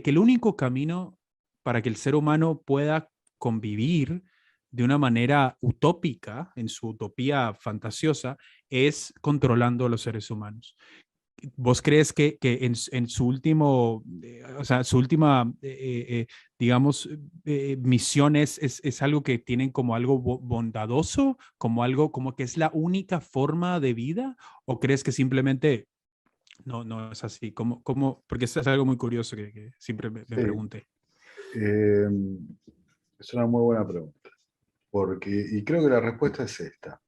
el único camino para que el ser humano pueda convivir de una manera utópica, en su utopía fantasiosa, es controlando a los seres humanos. ¿Vos crees que en su último, o sea, su última, digamos, misión es algo que tienen como algo bondadoso, como algo como que es la única forma de vida? ¿O crees que simplemente no es así? Porque eso es algo muy curioso que siempre me Sí, pregunté. eh, es una muy buena pregunta, y creo que la respuesta es esta.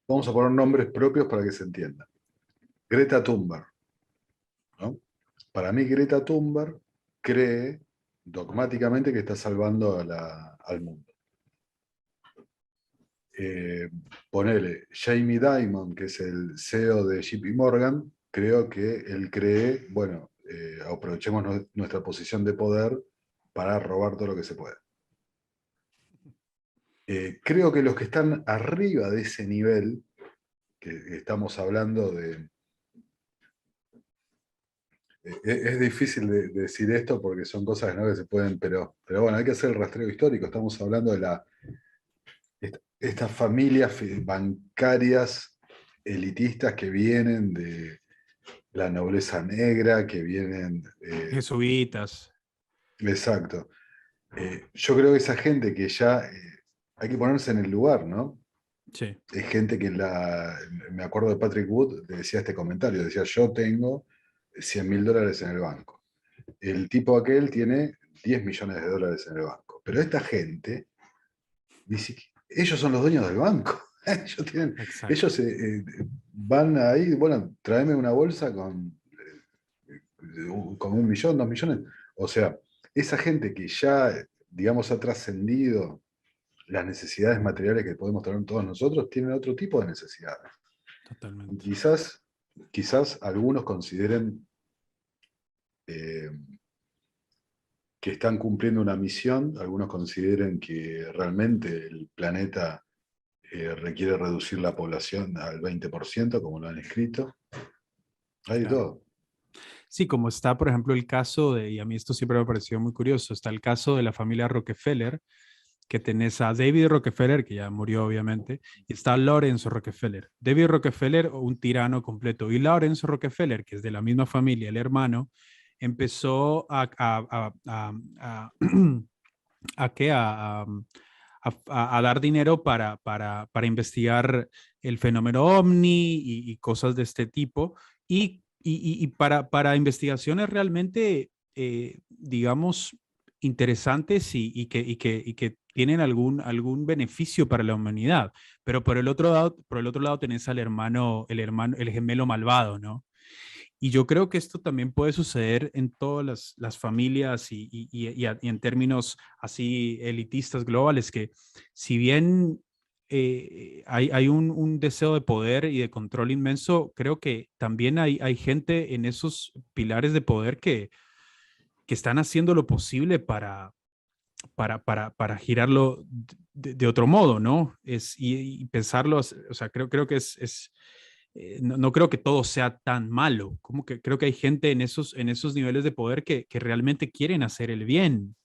Vamos a poner nombres propios para que se entienda. Greta Thunberg, ¿no? Para mí Greta Thunberg cree dogmáticamente que está salvando al mundo. eh, Ponele, Jamie Dimon, que es el CEO de JP Morgan, creo que él cree, bueno, aprovechemos nuestra posición de poder para robar todo lo que se pueda. Creo que los que están arriba de ese nivel, que estamos hablando Es difícil de decir esto porque son cosas, ¿no?, que se pueden, pero bueno, hay que hacer el rastreo histórico. Estamos hablando de estas familias bancarias elitistas que vienen de la nobleza negra, que vienen... Jesuitas. exacto. Yo creo que esa gente que ya... hay que ponerse en el lugar, ¿no? Sí. Es gente que me acuerdo de Patrick Wood, decía este comentario, decía, yo tengo $100.000 en el banco. El tipo aquel tiene $10 millones en el banco. Pero esta gente, dice, ellos son los dueños del banco. Ellos van ahí, bueno, tráeme una bolsa con 1 millón, 2 millones. O sea, esa gente que ya, digamos, ha trascendido las necesidades materiales que podemos tener todos nosotros, tienen otro tipo de necesidades. Y Totalmente. quizás algunos consideren que están cumpliendo una misión, algunos consideren que realmente el planeta requiere reducir la población al 20%, como lo han escrito. Hay de Claro. todo. Sí, como está, por ejemplo, el caso de, y a mí esto siempre me ha parecido muy curioso, está el caso de la familia Rockefeller, que tenés a David Rockefeller, que ya murió obviamente, y está Lawrence Rockefeller. David Rockefeller, un tirano completo, y Lawrence Rockefeller, que es de la misma familia, el hermano, empezó a dar dinero para investigar el fenómeno ovni y cosas de este tipo, y para investigaciones realmente, digamos, interesantes y que tienen algún beneficio para la humanidad. Pero por el otro lado tenés al el gemelo malvado, ¿no? Y yo creo que esto también puede suceder en todas las familias y en términos así elitistas globales, que si bien hay un deseo de poder y de control inmenso, creo que también hay gente en esos pilares de poder que están haciendo lo posible para girarlo de otro modo, ¿no? Y pensarlo, o sea, creo que no creo que todo sea tan malo, como que creo que hay gente en esos niveles de poder que realmente quieren hacer el bien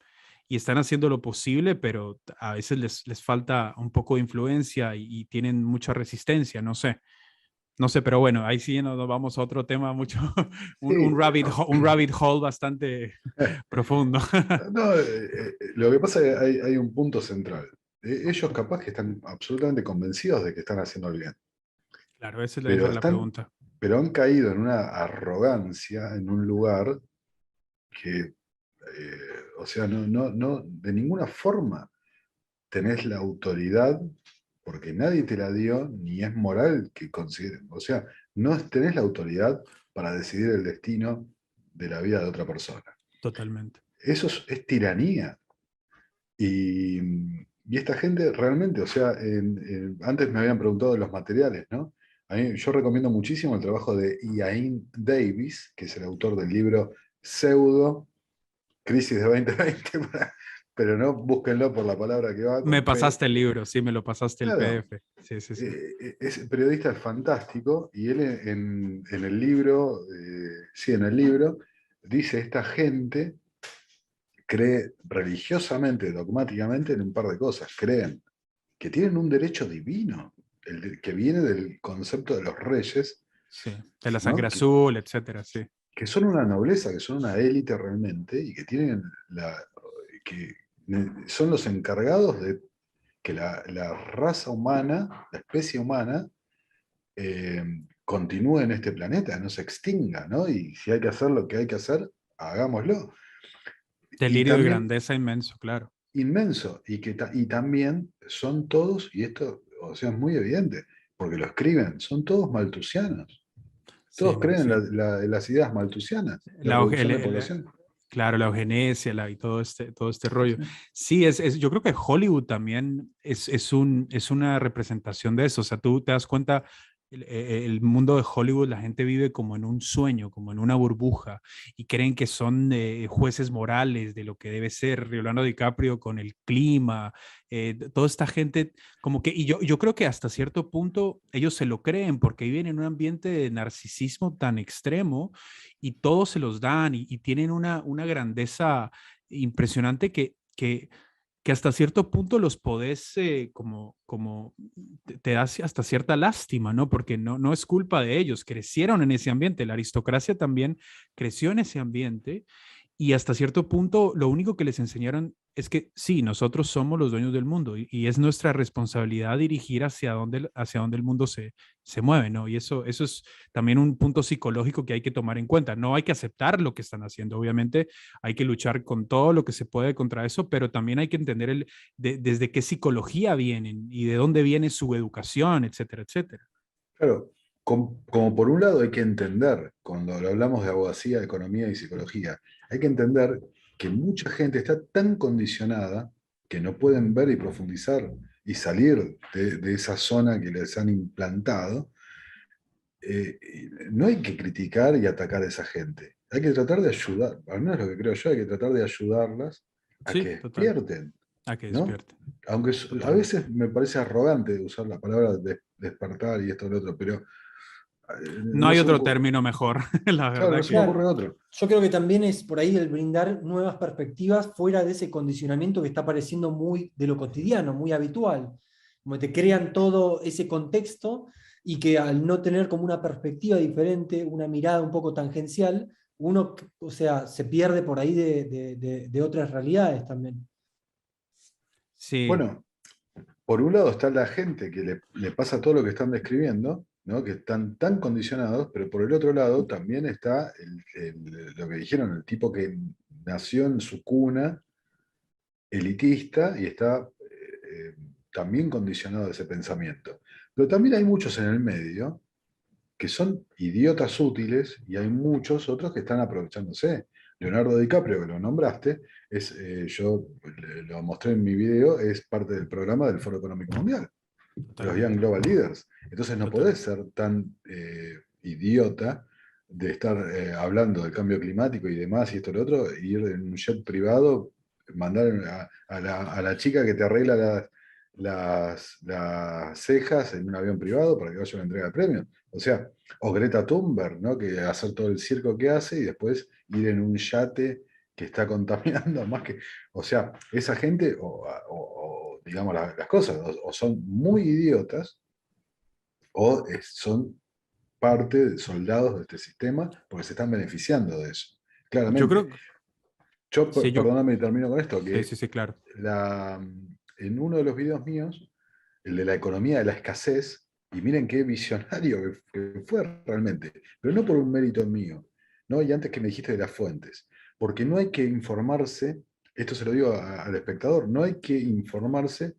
y están haciendo lo posible, pero a veces les falta un poco de influencia y tienen mucha resistencia, no sé, pero bueno, ahí sí nos vamos a otro tema mucho, un, Sí, un rabbit, un rabbit hole bastante profundo. no, lo que pasa es que hay un punto central. Ellos capaz que están absolutamente convencidos de que están haciendo el bien, Claro, esa pero, es la pregunta. pero han caído en una arrogancia en un lugar que, o sea, de ninguna forma tenés la autoridad, porque nadie te la dio, ni es moral que consideren. O sea, no tenés la autoridad para decidir el destino de la vida de otra persona. Totalmente. Eso es tiranía. Y, y esta gente realmente, o sea, antes me habían preguntado de los materiales, ¿no? Yo recomiendo muchísimo el trabajo de Iain Davis, que es el autor del libro Pseudo Crisis de 2020, pero no búsquenlo por la palabra que va Me con P. pasaste el libro, sí, me lo pasaste el Claro, PDF. Sí, sí, sí. es periodista, es fantástico, y él en el libro, sí, en el libro, dice esta gente cree religiosamente, dogmáticamente en un par de cosas. Creen que tienen un derecho divino, que viene del concepto de los reyes, Sí, de la ¿no? sangre azul, etcétera, sí. Que son una nobleza, que son una élite realmente, y que tienen que son los encargados de que la raza humana, la especie humana, continúe en este planeta, no se extinga, ¿no? Y si hay que hacer lo que hay que hacer, hagámoslo. Y Delirio de también grandeza inmenso, claro. inmenso, y también son todos, y esto, o sea, es muy evidente, porque lo escriben, son todos maltusianos. Sí, Todos no, creen sí. en las ideas maltusianas de La, reducción de población. claro, la eugenesia y todo este rollo. Sí, yo creo que Hollywood también es una representación de eso. O sea, tú te das cuenta, el mundo de Hollywood, la gente vive como en un sueño, como en una burbuja, y creen que son jueces morales de lo que debe ser Leonardo DiCaprio con el clima, toda esta gente, como que, y yo creo que hasta cierto punto ellos se lo creen porque viven en un ambiente de narcisismo tan extremo y todos se los dan y tienen una grandeza impresionante que hasta cierto punto los podés como te da hasta cierta lástima, ¿no? Porque no es culpa de ellos, crecieron en ese ambiente, la aristocracia también creció en ese ambiente y hasta cierto punto lo único que les enseñaron es que sí, nosotros somos los dueños del mundo y es nuestra responsabilidad dirigir hacia dónde el mundo se mueve, ¿no? Y eso es también un punto psicológico que hay que tomar en cuenta. No hay que aceptar lo que están haciendo, obviamente hay que luchar con todo lo que se puede contra eso, pero también hay que entender desde qué psicología vienen y de dónde viene su educación, etcétera, etcétera. Claro, como por un lado hay que entender, cuando lo hablamos de abogacía, economía y psicología, hay que entender que mucha gente está tan condicionada que no pueden ver y profundizar y salir de esa zona que les han implantado. No hay que criticar y atacar a esa gente. Hay que tratar de ayudar, al menos lo que creo yo, hay que tratar de ayudarlas a que Sí, total. despierten, A que ¿no? despierten. Aunque a Totalmente. veces me parece arrogante usar la palabra despertar y esto y lo otro, pero No no hay se me otro ocurre, término mejor, la claro, no verdad se me que ocurre Claro, otro. yo creo que también es por ahí el brindar nuevas perspectivas fuera de ese condicionamiento que está pareciendo muy de lo cotidiano, muy habitual. Como te crean todo ese contexto y que al no tener como una perspectiva diferente, una mirada un poco tangencial, uno, o sea, se pierde por ahí de otras realidades también. sí. Bueno, por un lado está la gente que le pasa todo lo que están describiendo, ¿no? Que están tan condicionados, pero por el otro lado también está lo que dijeron, el tipo que nació en su cuna elitista y está también condicionado a ese pensamiento. Pero también hay muchos en el medio que son idiotas útiles y hay muchos otros que están aprovechándose. Leonardo DiCaprio, que lo nombraste, yo lo mostré en mi video, es parte del programa del Foro Económico Mundial, de los Young Totalmente, Global Leaders. Entonces no podés totalmente. ser tan idiota de estar hablando del cambio climático y demás y esto y lo otro, e ir en un jet privado, mandar a la chica que te arregla las cejas en un avión privado para que vaya a una entrega de premios. O sea, o Greta Thunberg, ¿no? Que hacer todo el circo que hace y después ir en un yate que está contaminando más que... O sea, esa gente, digamos las cosas, o son muy idiotas o son parte de soldados de este sistema porque se están beneficiando de eso. Yo Claramente. creo, Yo, sí, perdóname y termino con esto, sí, que sí, sí, claro. en uno de los videos míos, el de la economía de la escasez, y miren qué visionario que fue realmente, pero no por un mérito mío, ¿no? Y antes que me dijiste de las fuentes, porque no hay que informarse, esto se lo digo al espectador, no hay que informarse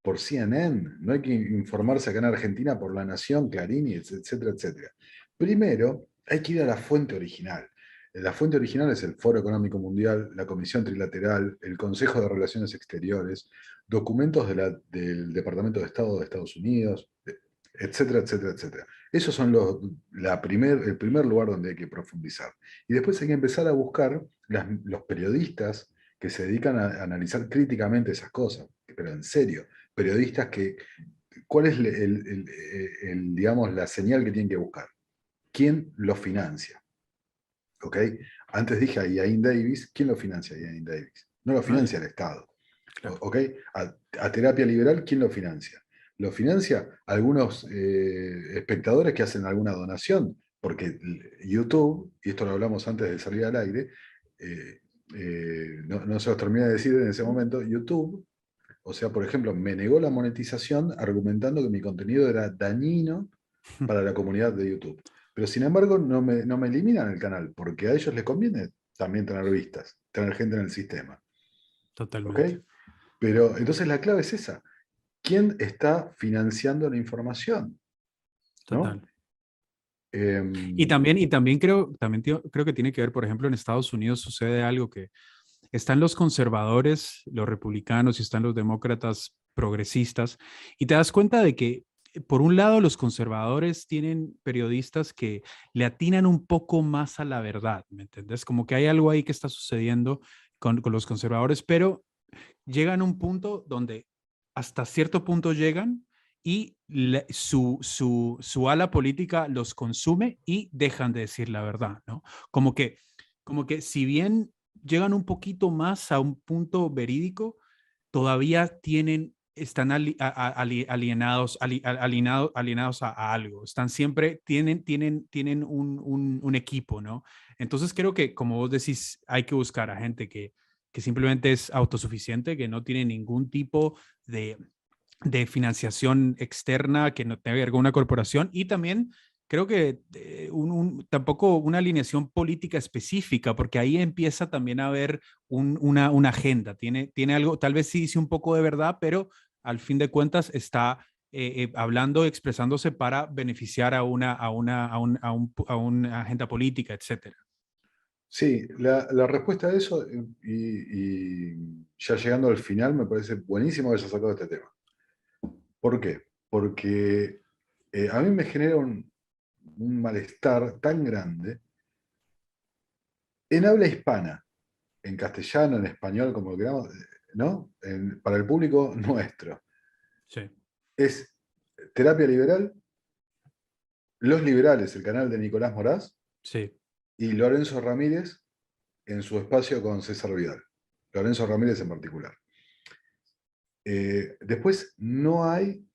por CNN, no hay que informarse acá en Argentina por La Nación, Clarín, etcétera, etcétera. Primero, hay que ir a la fuente original. La fuente original es el Foro Económico Mundial, la Comisión Trilateral, el Consejo de Relaciones Exteriores, documentos del Departamento de Estado de Estados Unidos, etcétera, etcétera, etcétera. Esos son el primer lugar donde hay que profundizar. Y después hay que empezar a buscar los periodistas que se dedican a analizar críticamente esas cosas, pero en serio, periodistas ¿cuál es digamos, la señal que tienen que buscar? ¿Quién lo financia? ¿Ok? Antes dije a Iain Davis, ¿quién lo financia a Iain Davis? No lo Nadie, financia el Estado. claro. ¿Ok? A terapia liberal, ¿quién lo financia? Lo financia algunos espectadores que hacen alguna donación, porque YouTube, y esto lo hablamos antes de salir al aire, no se los terminé de decir en ese momento, YouTube, o sea, por ejemplo, me negó la monetización argumentando que mi contenido era dañino para la comunidad de YouTube. Pero sin embargo, no me eliminan el canal, porque a ellos les conviene también tener vistas, tener gente en el sistema. ¿Ok? Totalmente. Pero entonces la clave es esa. ¿Quién está financiando la información? Total. ¿No? Y también creo que tiene que ver, por ejemplo, en Estados Unidos sucede algo que están los conservadores, los republicanos y están los demócratas progresistas, y te das cuenta de que por un lado, los conservadores tienen periodistas que le atinan un poco más a la verdad, ¿me entiendes? Como que hay algo ahí que está sucediendo con los conservadores, pero llegan a un punto donde hasta cierto punto llegan y su ala política los consume y dejan de decir la verdad, ¿no? Como que si bien llegan un poquito más a un punto verídico, todavía están alienados, alienados a algo. Están siempre, tienen un equipo, ¿no? Entonces creo que, como vos decís, hay que buscar a gente que simplemente es autosuficiente, que no tiene ningún tipo de financiación externa, que no tenga que ver con una corporación, y también creo que tampoco una alineación política específica, porque ahí empieza también a haber una agenda, tiene algo, tal vez sí dice un poco de verdad, pero al fin de cuentas está hablando, expresándose para beneficiar a una agenda política, etcétera. Sí, la respuesta a eso, y ya llegando al final, me parece buenísimo que hayas sacado este tema. ¿Por qué? Porque a mí me genera un malestar tan grande en habla hispana, en castellano, en español, como lo queramos, ¿no? Para el público nuestro. Sí, Es Terapia Liberal, Los Liberales, el canal de Nicolás Moraz, sí, y Lorenzo Ramírez en su espacio con César Vidal. Lorenzo Ramírez en particular. Después no hay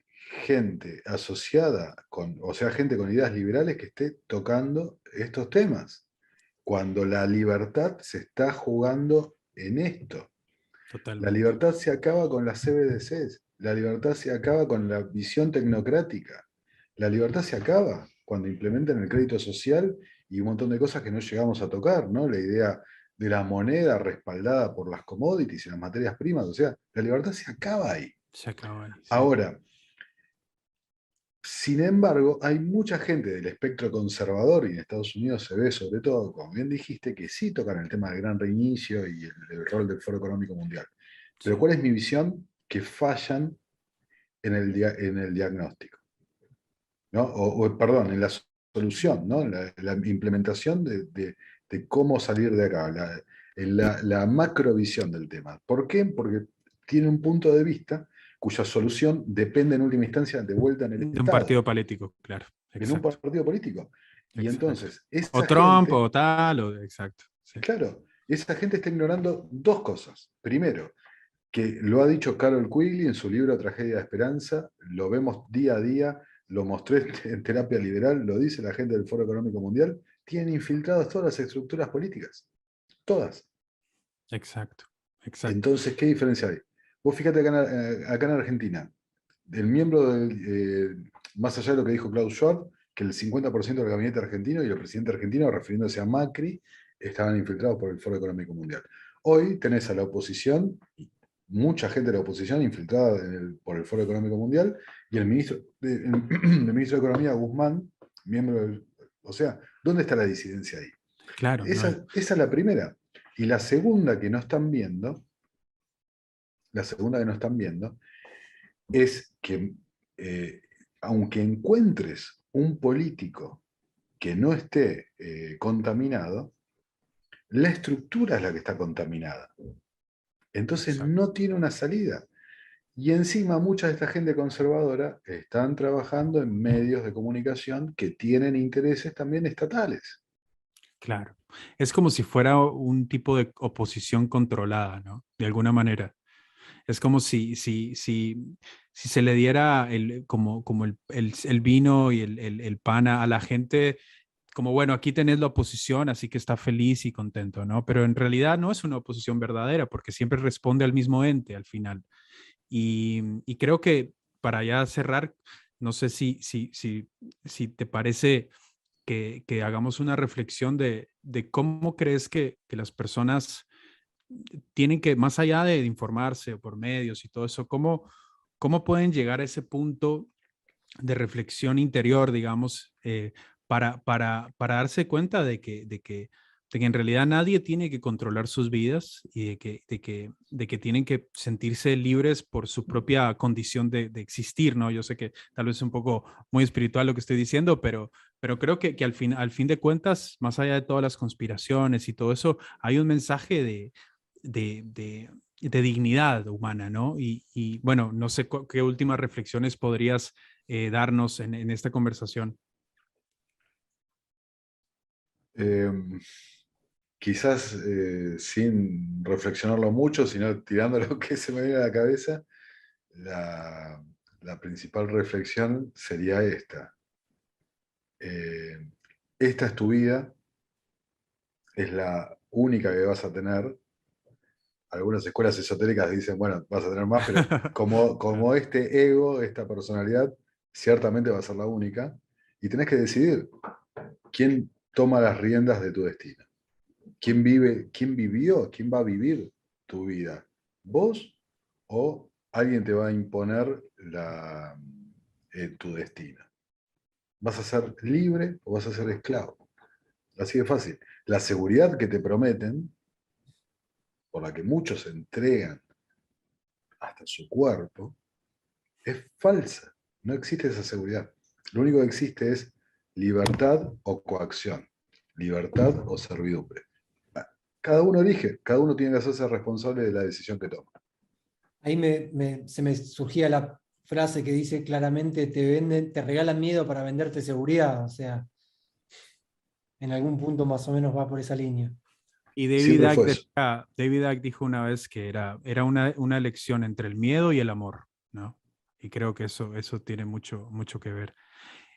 gente asociada con, o sea, gente con ideas liberales que esté tocando estos temas, cuando la libertad se está jugando en esto. La totalmente. libertad se acaba con las CBDCs, la libertad se acaba con la visión tecnocrática, la libertad se acaba cuando implementan el crédito social y un montón de cosas que no llegamos a tocar, ¿no? La idea de la moneda respaldada por las commodities y las materias primas, o sea, la libertad se acaba ahí. Se acaba ahí, sí. Ahora, sin embargo, hay mucha gente del espectro conservador, y en Estados Unidos se ve sobre todo, como bien dijiste, que sí tocan el tema del gran reinicio y el rol del Foro Económico Mundial. Pero Sí, ¿cuál es mi visión? Que fallan en el diagnóstico, ¿no? Perdón, en la solución, ¿no? En la implementación de cómo salir de acá, la macrovisión del tema. ¿Por qué? Porque tiene un punto de vista cuya solución depende en última instancia de vuelta en el de un Estado, partido político, claro, en un exacto, partido político. Y exacto. entonces, O esa Trump gente, o tal, o exacto, sí, claro, esa gente está ignorando dos cosas. Primero, que lo ha dicho Carol Quigley en su libro Tragedia de Esperanza, lo vemos día a día, lo mostré en Terapia Liberal, lo dice la gente del Foro Económico Mundial, tienen infiltradas todas las estructuras políticas, todas. exacto, exacto. Entonces, ¿qué diferencia hay? Vos fíjate acá en Argentina, el miembro más allá de lo que dijo Klaus Schwab, que el 50% del gabinete argentino y el presidente argentino, refiriéndose a Macri, estaban infiltrados por el Foro Económico Mundial. Hoy tenés a la oposición, mucha gente de la oposición infiltrada por el Foro Económico Mundial, y el ministro de Economía, Guzmán, miembro del... O sea, ¿dónde está la disidencia ahí? Claro, no hay. Esa es la primera. Y la segunda que no están viendo, la segunda que no están viendo, es que aunque encuentres un político que no esté contaminado, la estructura es la que está contaminada. Entonces Exacto. no tiene una salida. Y encima mucha de esta gente conservadora están trabajando en medios de comunicación que tienen intereses también estatales. Claro. Es como si fuera un tipo de oposición controlada, ¿no? De alguna manera. Es como si se le diera como el vino y el pan a la gente, como bueno, aquí tenés la oposición, así que está feliz y contento, ¿no? Pero en realidad no es una oposición verdadera, porque siempre responde al mismo ente al final. Y creo que para ya cerrar, no sé si te parece que hagamos una reflexión de cómo crees que las personas tienen que, más allá de informarse por medios y todo eso, cómo pueden llegar a ese punto de reflexión interior, digamos, para darse cuenta de que de que en realidad nadie tiene que controlar sus vidas y de que tienen que sentirse libres por su propia condición de existir, ¿no? Yo sé que tal vez es un poco muy espiritual lo que estoy diciendo, pero creo que al fin de cuentas, más allá de todas las conspiraciones y todo eso, hay un mensaje de, de, de dignidad humana, ¿no? Y bueno, no sé qué últimas reflexiones podrías darnos en esta conversación. Quizás sin reflexionarlo mucho, sino tirando lo que se me viene a la cabeza, la, la principal reflexión sería esta. Eh, Esta es tu vida, es la única que vas a tener. Algunas escuelas esotéricas dicen, bueno, vas a tener más, pero como este ego, esta personalidad, ciertamente va a ser la única, y tenés que decidir quién toma las riendas de tu destino. ¿Quién vive, quién vivió, quién va a vivir tu vida? ¿Vos o alguien te va a imponer tu destino? ¿Vas a ser libre o vas a ser esclavo? Así de fácil. La seguridad que te prometen, por la que muchos se entregan hasta su cuerpo, es falsa. No existe esa seguridad. Lo único que existe es libertad o coacción, libertad o servidumbre. Cada uno elige, cada uno tiene que hacerse responsable de la decisión que toma. Ahí se me surgía la frase que dice claramente, te venden, te regalan miedo para venderte seguridad. O sea, en algún punto más o menos va por esa línea. Y Siempre fue eso. David Icke dijo una vez que era una elección entre el miedo y el amor, ¿no? Y creo que eso tiene mucho que ver.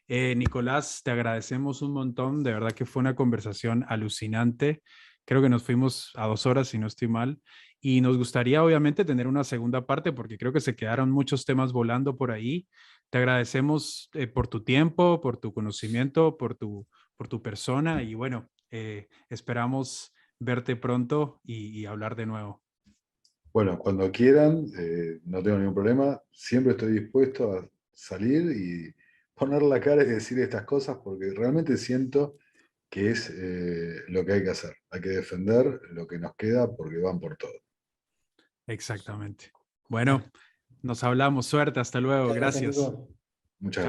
Nicolás, te agradecemos un montón. De verdad que fue una conversación alucinante. Creo que nos fuimos a 2 horas, si no estoy mal. Y nos gustaría, obviamente, tener una segunda parte porque creo que se quedaron muchos temas volando por ahí. Te agradecemos por tu tiempo, por tu conocimiento, por tu persona. Y bueno, esperamos verte pronto y hablar de nuevo. Bueno, cuando quieran, no tengo ningún problema. Siempre estoy dispuesto a salir y poner la cara y decir estas cosas porque realmente siento que es lo que hay que hacer. Hay que defender lo que nos queda porque van por todo. Exactamente. Bueno, nos hablamos. Suerte. Hasta luego. Muchas gracias, Gracias. Nico. Muchas Chao. gracias.